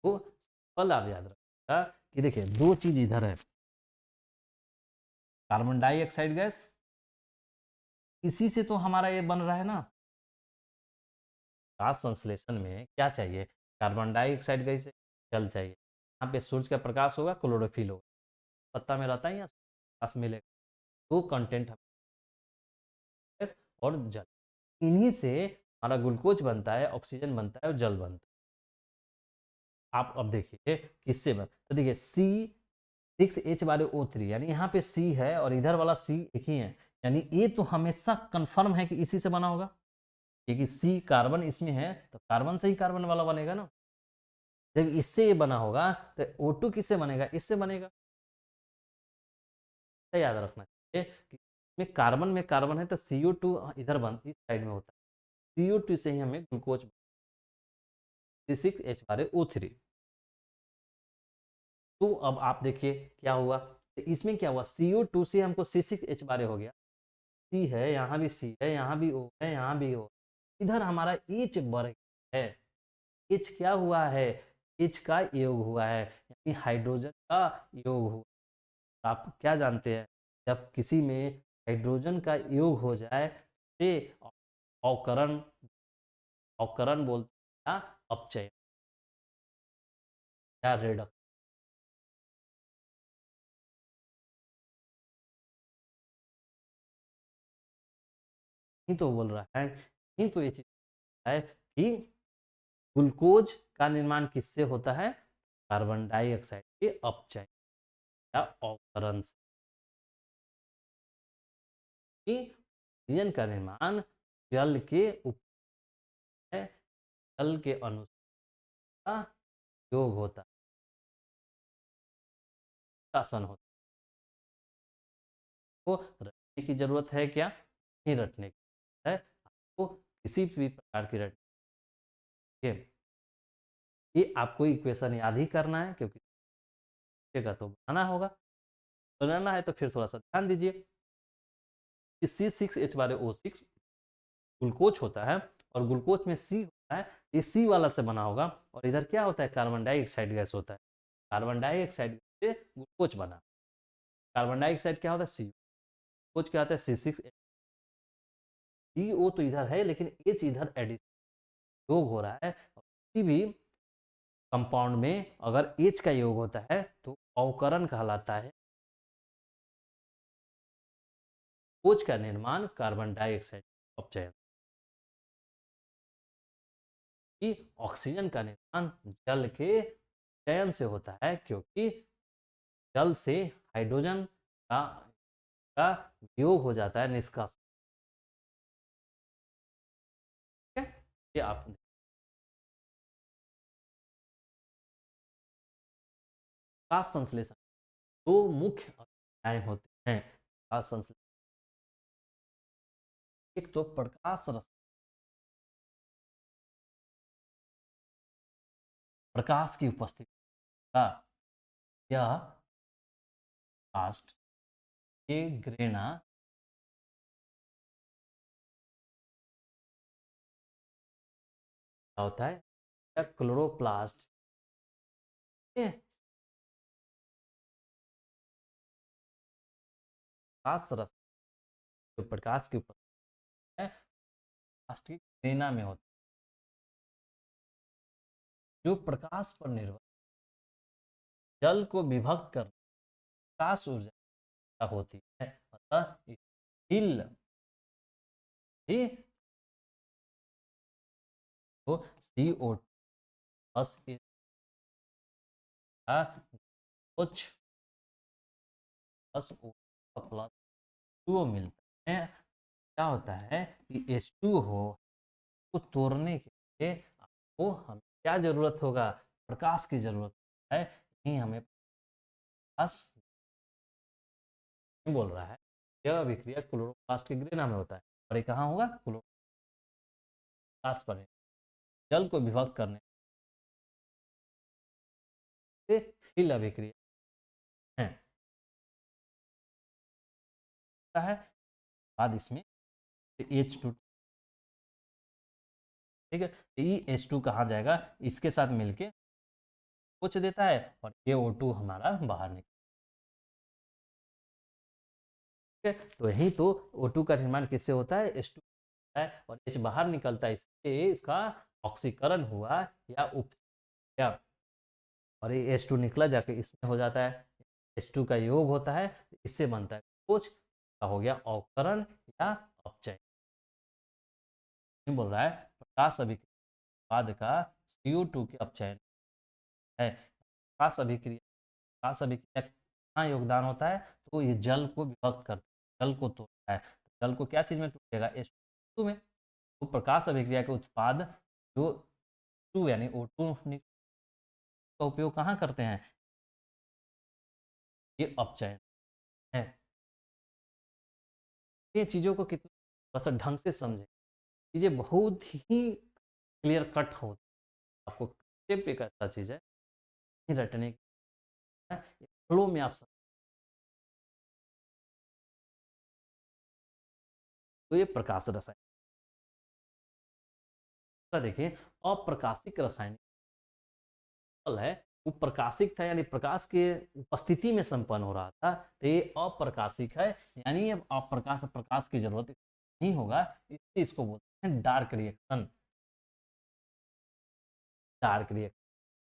तो सिंपल आप याद रखिएगा कि देखिए दो चीज इधर है, कार्बन डाइऑक्साइड गैस, इसी से तो हमारा ये बन रहा है ना, प्रकाश संश्लेषण में क्या चाहिए, कार्बन डाइऑक्साइड गैस, जल चाहिए, यहाँ पे सूर्य का प्रकाश होगा, क्लोरोफिल होगा, पत्ता में रहता है या प्रकाश मिलेगा, तो कंटेंट और जल, इन्हीं से हमारा ग्लूकोज बनता है, ऑक्सीजन बनता है और जल बनता है। आप अब देखिए किससे बन, तो देखिए C6H3, यानी यहाँ पे C है और इधर वाला C एक ही है, यानी ये तो हमेशा कंफर्म है कि इसी से बना होगा, क्योंकि C कार्बन इसमें है तो कार्बन से ही कार्बन वाला बनेगा ना। जब इससे ये बना होगा तो O2 किससे बनेगा, इससे बनेगा, तो याद रखना चाहिए कि इसमें कार्बन है तो CO2 इधर बन, इस साइड में होता है, CO2 से ही हमें ग्लूकोज C6H3। तो अब आप देखिए क्या हुआ, तो इसमें क्या हुआ, CO2 से हमको C6H हो गया, C है, यहाँ भी C है, यहाँ भी O है, यहाँ भी O, इधर हमारा H बढ़ गया है, H क्या हुआ है, H का योग हुआ है, यानी हाइड्रोजन का योग हुआ। आप क्या जानते हैं, जब किसी में हाइड्रोजन का योग हो जाए से अवकरण, अवकरण बोलते हैं अपचय या रेडक्स, ही तो बोल रहा है, ही तो ये चीज है कि ग्लूकोज का निर्माण किससे होता है, कार्बन डाइऑक्साइड के अपचय या अवकरण से, कि ऑक्सीजन का निर्माण जल के है, जल के अणु का योग होता है, शासन होता है, को रटने की जरूरत है क्या, नहीं रटने की है, आपको किसी भी प्रकार की रटने, ये आपको इक्वेशन याद ही करना है, क्योंकि का तो बनाना होगा, बनाना है तो फिर थोड़ा सा ध्यान दीजिए कि C6H12O6 ग्लूकोज होता है, और ग्लूकोज में C होता है, ये C वाला से बना होगा, और इधर क्या होता है, कार्बन डाइऑक्साइड गैस होता है, कार्बन डाइऑक्साइड से ग्लूकोज बना, कार्बन डाइऑक्साइड क्या होता है, C, ग्लूकोज क्या होता है, C6H, CO तो इधर है लेकिन H इधर एडिशन योग हो रहा है, किसी भी कंपाउंड में अगर H का योग होता है तो अवकरण कहलाता है, कोच का निर्माण कार्बन डाइऑक्साइड अपचयन, कि ऑक्सीजन का निर्माण जल के चयन से होता है, क्योंकि जल से हाइड्रोजन का का वियोग हो जाता है, निष्कासन, ठीक है, ये आप प्रकाश संश्लेषण दो मुख्य अभिक्रियाएं होते हैं प्रकाश संश्लेषण। एक तो प्रकाश रसायन, प्रकाश की उपस्थिति का यह कास्ट के ग्रेना क्या होता है या क्लोरोप्लास्ट के प्रकाश रसायन जो प्रकाश की उपस्थिति है कास्ट की ग्रेना में होता है, जो प्रकाश पर निर्भर जल को विभक्त कर प्रकाश ऊर्जा होती है। अतः हिल ही तो CO प्लस कुछ प्लस प्लस टू मिलता है। क्या होता है कि H2 हो को तोड़ने के लिए आपको हमें क्या जरूरत होगा, प्रकाश की जरूरत है। नहीं हमें प्रकाश नहीं बोल रहा है, यह अभिक्रिया क्लोरोप्लास्ट के ग्रेना में होता है और ये कहाँ होगा क्लोरोप्लास्ट पर जल को विभक्त करने से हिल अभिक्रिया है। बाद इसमें H2 ठीक है, ये H2 कहाँ जाएगा, इसके साथ मिलके कुछ देता है और ये O2 हमारा बाहर निकल, ठीक है। तो यही तो O2 का निर्माण किससे होता है, H2 है और H बाहर निकलता है, इसलिए इसका ऑक्सीकरण हुआ या उपचय और ये H2 निकला जाके इसमें हो जाता है, H2 का योग होता है, इससे बनता है कुछ हो गया अवकरण या अपचय। बोल रहा है प्रकाश अभिक्रिया बाद का CO2 के अपचयन है। प्रकाश अभिक्रिया कहाँ योगदान होता है, तो ये जल को विभक्त करता है, जल को तोड़ता है। जल को क्या चीज में टूटेगा, H2 में। तो प्रकाश अभिक्रिया के उत्पाद जो टू यानी O2 का उपयोग कहाँ करते हैं, ये अपचयन है। ये चीजों को कितना ढंग से समझे, चीजें बहुत ही क्लियर कट हो, आपको कंसेप्ट एक ऐसा चीज है रटने फ्लो में आप तो ये प्रकाश रसायन देखिए अप्रकाशिक रासायनिक है, वो प्रकाशिक था यानी प्रकाश के उपस्थिति में संपन्न हो रहा था, तो ये अप्रकाशिक है यानी अब प्रकाश की जरूरत नहीं होगा, इसलिए इसको बोलते हैं डार्क रिएक्शन। डार्क रिएक्शन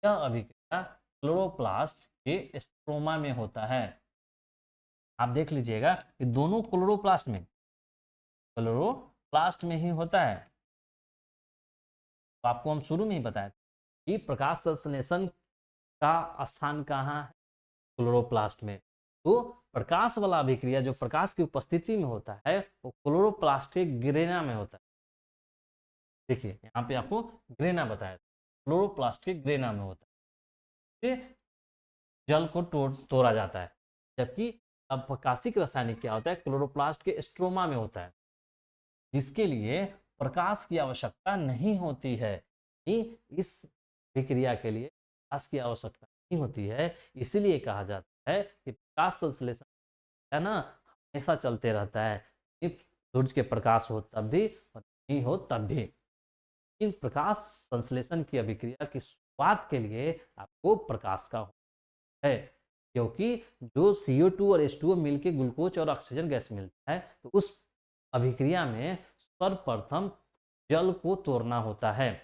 यह अभिक्रिया क्लोरोप्लास्ट के स्ट्रोमा में होता है। आप देख लीजिएगा कि दोनों क्लोरोप्लास्ट में ही होता है। तो आपको हम शुरू में ही बताया कि प्रकाश संश्लेषण का स्थान कहाँ है, क्लोरोप्लास्ट में। तो प्रकाश वाला अभिक्रिया जो प्रकाश की उपस्थिति में होता है वो क्लोरोप्लास्ट के ग्रेना में होता है। देखिए यहाँ पे आपको ग्रेना बताया, क्लोरोप्लास्ट के ग्रेना में होता है, जल को तोड़ा जाता है। जबकि अप्रकाशिक रासायनिक क्या होता है, क्लोरोप्लास्ट के स्ट्रोमा में होता है, जिसके लिए प्रकाश की आवश्यकता नहीं होती है। इस विक्रिया के लिए प्रकाश की आवश्यकता नहीं होती है, इसीलिए कहा जाता है कि प्रकाश संश्लेषण है ना हमेशा चलते रहता है, सूरज के प्रकाश हो तब भी और नहीं हो तब भी। इन प्रकाश संश्लेषण की अभिक्रिया की शुरुआत के लिए आपको प्रकाश का है, क्योंकि जो CO2 और H2O मिलकर ग्लूकोज और ऑक्सीजन गैस मिलता है, तो उस अभिक्रिया में सर्वप्रथम जल को तोड़ना होता है।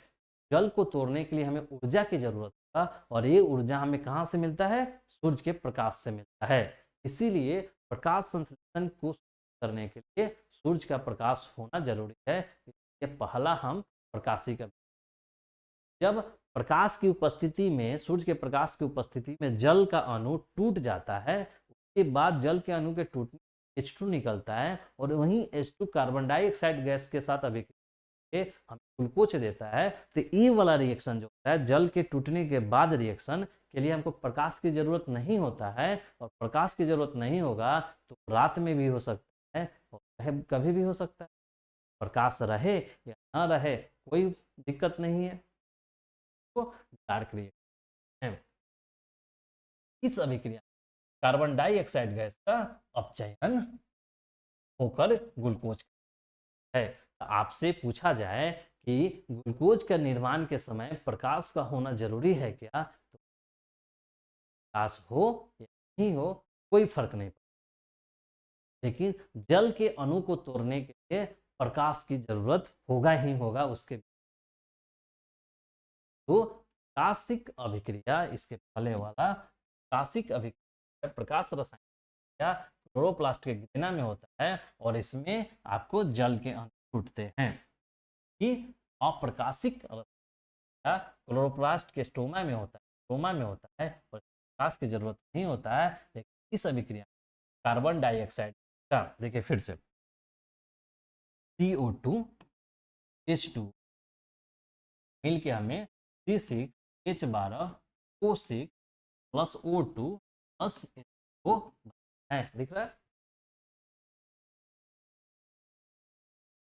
जल को तोड़ने के लिए हमें ऊर्जा की जरूरत है और ये ऊर्जा हमें कहाँ से मिलता है, सूर्य के प्रकाश से मिलता है। इसीलिए प्रकाश संश्लेषण को करने के लिए सूर्य का प्रकाश होना जरूरी है। ये पहला हम प्रकाशिक जब प्रकाश की उपस्थिति में सूर्य के प्रकाश की उपस्थिति में जल का अणु टूट जाता है, उसके बाद जल के अणु के टूटने H2 निकलता है और वहीं H2 कार्बन डाइऑक्साइड गैस के साथ अभिक्रिया हमें ग्लूकोज देता है। तो ये वाला रिएक्शन जो होता है जल के टूटने के बाद रिएक्शन के लिए हमको प्रकाश की जरूरत नहीं होता है, और प्रकाश की जरूरत नहीं होगा तो रात में भी हो सकता है और कभी भी हो सकता है। प्रकाश रहे या ना रहे कोई दिक्कत नहीं है, तो डार्क रिएक्शन है। इस अभिक्रिया कार्बन डाइऑक्साइड गैस का अपचयन होकर ग्लूकोज है। तो आपसे पूछा जाए कि ग्लूकोज का निर्माण के समय प्रकाश का होना जरूरी है क्या, तो प्रकाश हो या नहीं हो कोई फर्क नहीं पड़ता, लेकिन जल के अणु को तोड़ने के लिए प्रकाश की जरूरत होगा ही होगा उसके। तो प्रकाशिक अभिक्रिया, इसके पहले वाला प्रकाशिक अभिक्रिया प्रकाश रसायन या क्लोरोप्लास्ट के गिरना में होता है, और इसमें आपको जल के अणु छूटते हैं। कि अप्रकाशिक अवस्था क्लोरोप्लास्ट के स्टोमा में होता है, स्टोमा में होता है, और प्रकाश की जरूरत नहीं होता है। लेकिन इस अभिक्रिया कार्बन डाइऑक्साइड का देखिए फिर से CO2 H2 मिल के हमें C6H12O6 plus O2 plus O है, दिख रहा है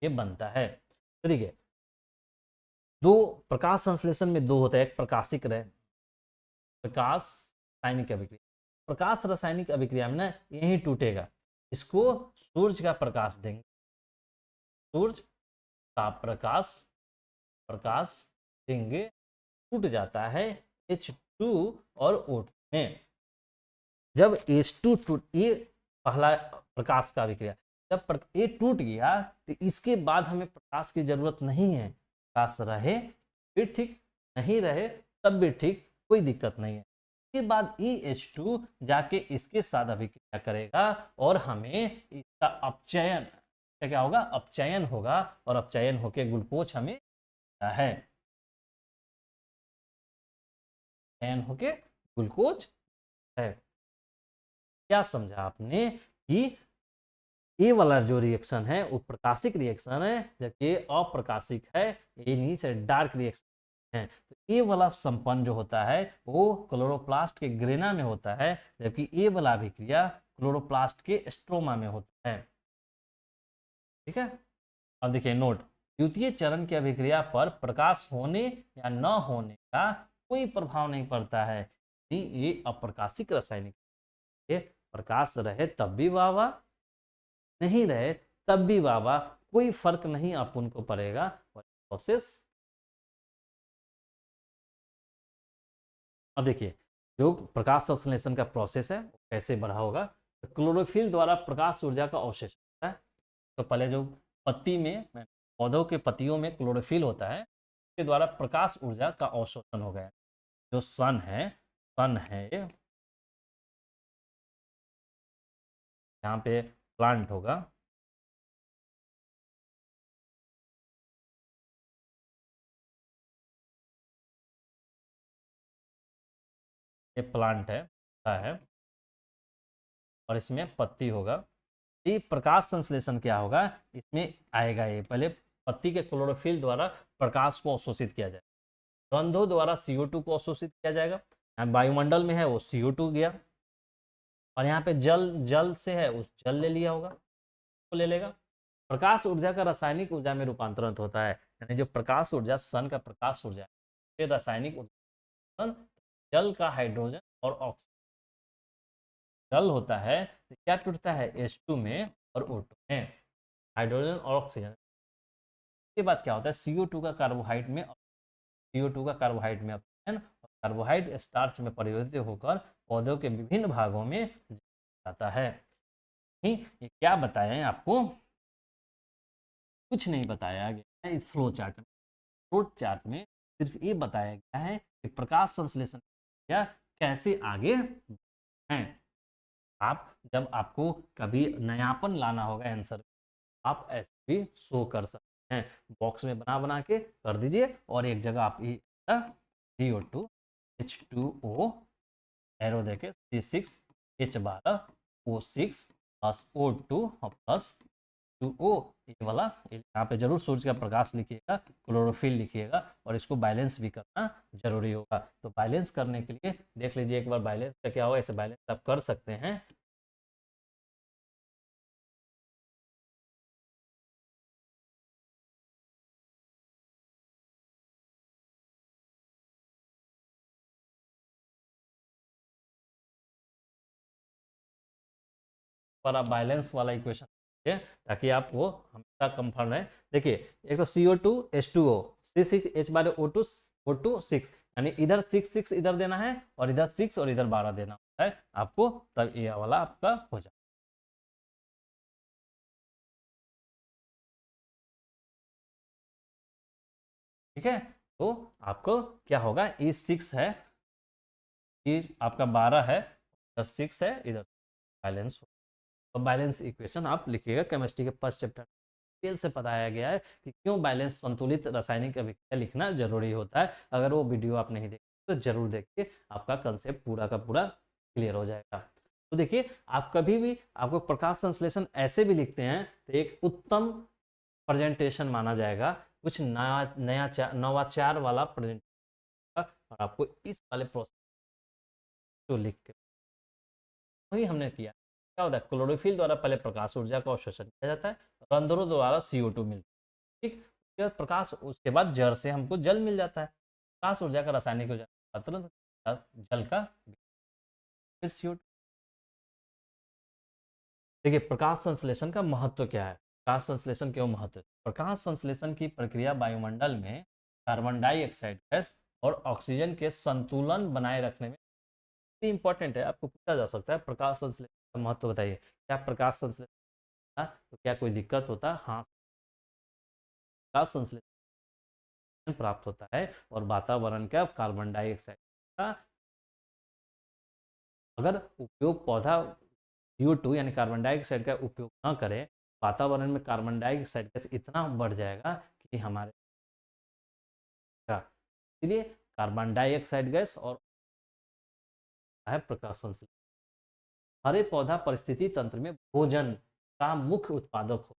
ये बनता है। तो देखिए दो प्रकाश संश्लेषण में दो होता है, एक प्रकाशिक रहे प्रकाश रासायनिक अभिक्रिया। प्रकाश रासायनिक अभिक्रिया में ना यही टूटेगा, इसको सूर्य का प्रकाश देंगे, सूर्य का प्रकाश प्रकाश देंगे, टूट जाता है H2 और O2 में। जब H2 टूट, ये पहला प्रकाश का अभिक्रिया, जब ये टूट गया तो इसके बाद हमें प्रकाश की जरूरत नहीं है। प्रकाश रहे फिर ठीक, नहीं रहे तब भी ठीक, कोई दिक्कत नहीं है। इसके बाद EH2 जाके इसके साथ अभिक्रिया करेगा और हमें इसका अपचयन क्या होगा, अपचयन होगा, और अपचयन होके ग्लूकोज हमें है, अपचयन होके ग्लूकोज है। क्या समझा आपने कि ये वाला जो रिएक्शन है वो प्रकाशिक रिएक्शन है, जबकि ये अप्रकाशिक है, ये नहीं से डार्क रिएक्शन है। तो ये वाला संपन्न जो होता है वो क्लोरोप्लास्ट के ग्रेना में होता है, जबकि ये वाला अभिक्रिया क्लोरोप्लास्ट के स्ट्रोमा में होता है। ठीक है, अब देखिए नोट, द्वितीय चरण की अभिक्रिया पर प्रकाश होने या न होने का कोई प्रभाव नहीं पड़ता है। ये अप्रकाशिक रासायनिक, ये प्रकाश रहे तब भी वाह वाह, नहीं रहे तब भी वाह वाह, कोई फर्क नहीं अपन को पड़ेगा। प्रोसेस अब देखिए जो प्रकाश संश्लेषण का प्रोसेस है वो कैसे बढ़ा होगा। तो क्लोरोफिल द्वारा प्रकाश ऊर्जा का अवशोषण होता है। तो पहले जो पत्ती में, पौधों के पत्तियों में क्लोरोफिल होता है, उसके द्वारा प्रकाश ऊर्जा का अवशोषण हो गया। जो सन है यहाँ पे प्लांट होगा, ये प्लांट है और इसमें पत्ती होगा। ये प्रकाश संश्लेषण क्या होगा, इसमें आएगा ये पहले पत्ती के क्लोरोफिल द्वारा प्रकाश को अवशोषित किया जाएगा, गंधों द्वारा CO2 को अवशोषित किया जाएगा। यहाँ वायुमंडल में है वो CO2 गया, और यहाँ पे जल जल से है उस जल ले लिया होगा, तो ले लेगा। प्रकाश ऊर्जा का रासायनिक ऊर्जा में रूपांतरण होता है, यानी जो प्रकाश ऊर्जा सन का प्रकाश ऊर्जा है रासायनिक ऊर्जा, जल का हाइड्रोजन और ऑक्सीजन, जल होता है तो क्या टूटता है H2 में और O2 में, हाइड्रोजन और ऑक्सीजन। इसके बाद क्या होता है CO2 का कार्बोहाइड्रेट में, CO2 का कार्बोहाइड्रेट में अपचयन, और कार्बोहाइड्रेट स्टार्च में परिवर्तित होकर पौधों के विभिन्न भागों में जाता है। ये क्या बताया है आपको, कुछ नहीं बताया गया है इस फ्लो चार्ट में। फ्लो चार्ट में सिर्फ ये बताया गया है कि प्रकाश संश्लेषण या कैसे आगे है। आप जब आपको कभी नयापन लाना होगा आंसर, आप ऐसे भी शो कर सकते हैं, बॉक्स में बना बना के कर दीजिए, और एक जगह आप CO2 H2O एरो देके C6H12O6 plus O2 plus H2O, ये वाला यहाँ पे जरूर सूरज का प्रकाश लिखिएगा, क्लोरोफिल लिखिएगा, और इसको बैलेंस भी करना जरूरी होगा। तो बैलेंस करने के लिए देख लीजिए एक बार बैलेंस का क्या होगा, ऐसे बैलेंस आप कर सकते हैं। पर आप बैलेंस वाला इक्वेशन ताकि आप वो हमेशा कंफर्म रहे। देखिए एक तो CO2 H2O C6H12O2 यानी इधर 6 इधर देना है और इधर 6 और इधर 12 देना है आपको, तब ये वाला आपका हो जाए। ठीक है, तो आपको क्या होगा, ये 6 है, ये आपका 12 है, इधर 6 है, इधर बैलेंस। तो बैलेंस इक्वेशन आप लिखिएगा, केमिस्ट्री के फर्स्ट चैप्टर डिटेल से बताया गया है कि क्यों बैलेंस संतुलित रासायनिक अभिक्रिया लिखना जरूरी होता है। अगर वो वीडियो आप नहीं देखते तो जरूर देखिए, आपका कंसेप्ट पूरा का पूरा क्लियर हो जाएगा। तो देखिए आप कभी भी आपको प्रकाश संश्लेषण ऐसे भी लिखते हैं तो एक उत्तम प्रेजेंटेशन माना जाएगा, कुछ नवाचार वाला प्रेजेंटेशन, और आपको इस वाले प्रोसेस को लिख के वही हमने किया। क्या होता है, क्लोरोफिल द्वारा पहले प्रकाश ऊर्जा का अवशोषण किया जाता है, रंध्रों द्वारा CO2 मिलता है। ठीक, उसके बाद प्रकाश, उसके बाद जड़ से हमको जल मिल जाता है। प्रकाश ऊर्जा का रासायनिक ऊर्जा तुरंत जल का, फिर CO2। देखिए प्रकाश संश्लेषण का महत्व क्या है, प्रकाश संश्लेषण क्यों महत्व है? प्रकाश संश्लेषण की प्रक्रिया वायुमंडल में कार्बन डाइऑक्साइड गैस और ऑक्सीजन के संतुलन बनाए रखने में इंपॉर्टेंट है। आपको पूछा जा सकता है प्रकाश संश्लेषण का महत्व बताइए, क्या प्रकाश संश्लेषण था तो क्या कोई दिक्कत होता? हाँ, प्रकाश संश्लेषण प्राप्त होता है और वातावरण का कार्बन डाइऑक्साइड का अगर उपयोग पौधा CO2 यानी कार्बन डाइऑक्साइड का उपयोग न करे, वातावरण में कार्बन डाइऑक्साइड गैस इतना बढ़ जाएगा कि हमारे का, इसलिए कार्बन डाइऑक्साइड गैस और है प्रकाश संश्लेषण। हरे पौधा परिस्थिति तंत्र में भोजन का मुख्य उत्पादक हो,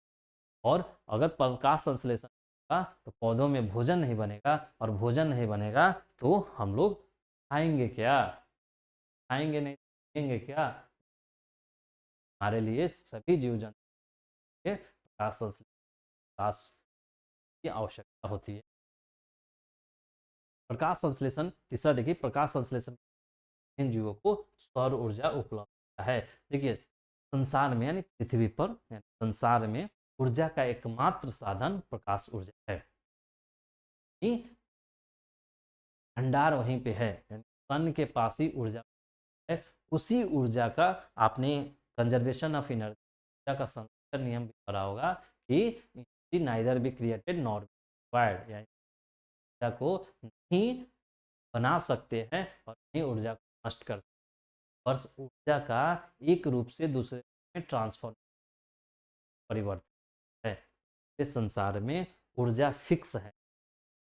और अगर प्रकाश संश्लेषण होगा तो पौधों में भोजन नहीं बनेगा, और भोजन नहीं बनेगा तो हम लोग खाएंगे क्या? खाएंगे नहीं, खाएंगे क्या? हमारे लिए सभी जीव जंतु के प्रकाश संश्लेषण प्रकाश की आवश्यकता होती है। प्रकाश संश्लेषण तीसरा देखिए, प्रकाश संश्लेषण इन जीवों को सौर ऊर्जा उपलब्ध है। देखिए संसार में यानी पृथ्वी पर यानी संसार में ऊर्जा का एकमात्र साधन प्रकाश ऊर्जा है। भंडार वहीं पे है, सन के पास ही ऊर्जा है। उसी ऊर्जा का आपने कंजर्वेशन ऑफ एनर्जी, ऊर्जा का संरक्षण नियम भी पढ़ा होगा कि neither be created nor required, यानी ऊर्जा को नहीं बना सकते हैं और नहीं ऊर्जा को नष्ट कर सकते, बस ऊर्जा का एक रूप से दूसरे में ट्रांसफॉर्म परिवर्तन है। इस संसार में ऊर्जा फिक्स है,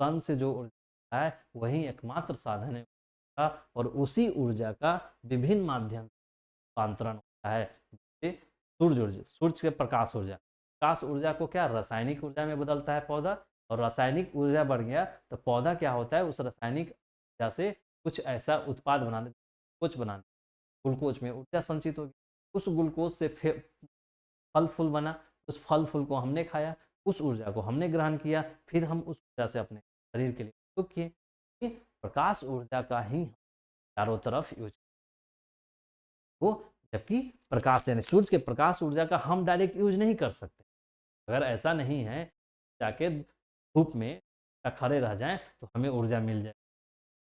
सन से जो ऊर्जा है वही एकमात्र साधन है का, और उसी ऊर्जा का विभिन्न माध्यम रूपांतरण होता है, जैसे सूर्य ऊर्जा, सूर्य के प्रकाश ऊर्जा, प्रकाश ऊर्जा को क्या रासायनिक ऊर्जा में बदलता है पौधा, और रासायनिक ऊर्जा बढ़ गया तो पौधा क्या होता है, उस रासायनिक ऊर्जा से कुछ ऐसा उत्पाद बनाने, कुछ बनाने, ग्लूकोज में ऊर्जा संचित होगी, उस ग्लूकोज से फल फूल बना, उस फल फूल को हमने खाया, उस ऊर्जा को हमने ग्रहण किया, फिर हम उस ऊर्जा से अपने शरीर के लिए उपयोग किए। प्रकाश ऊर्जा का ही चारों तरफ यूज वो, जबकि प्रकाश यानी सूर्य के प्रकाश ऊर्जा का हम डायरेक्ट यूज नहीं कर सकते। अगर ऐसा नहीं है जाके धूप में खड़े रह जाएं तो हमें ऊर्जा मिल जाए,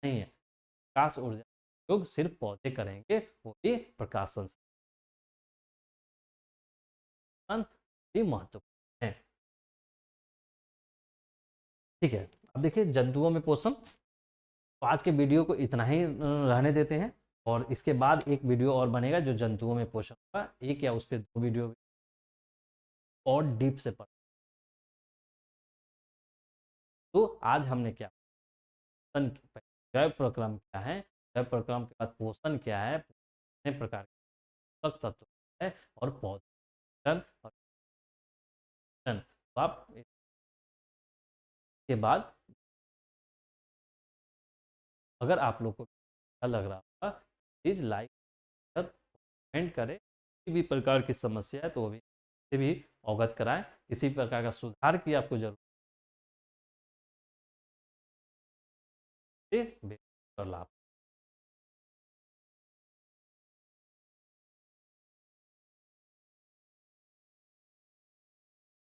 नहीं है। प्रकाश ऊर्जा उपयोग सिर्फ पौधे करेंगे, वो भी प्रकाश संश्लेषण भी महत्वपूर्ण है। ठीक है, अब देखिए जंतुओं में पोषण। तो आज के वीडियो को इतना ही रहने देते हैं, और इसके बाद एक वीडियो और बनेगा जो जंतुओं में पोषण का, एक या उस पर 2 वीडियो और डीप से पढ़। तो आज हमने क्या जैव प्रक्रम क्या है, जैव प्रक्रम के बाद पोषण क्या है, कितने प्रकार के पोषक तत्व है, और पौधन और तो आप इसके बाद अगर आप लोग को अच्छा लग रहा होगा, प्लीज़ लाइक कर कमेंट करें। किसी भी प्रकार की समस्या है तो वो भी किसी भी अवगत कराएं। किसी प्रकार का सुधार की आपको जरूरत है, बेहतर लाभ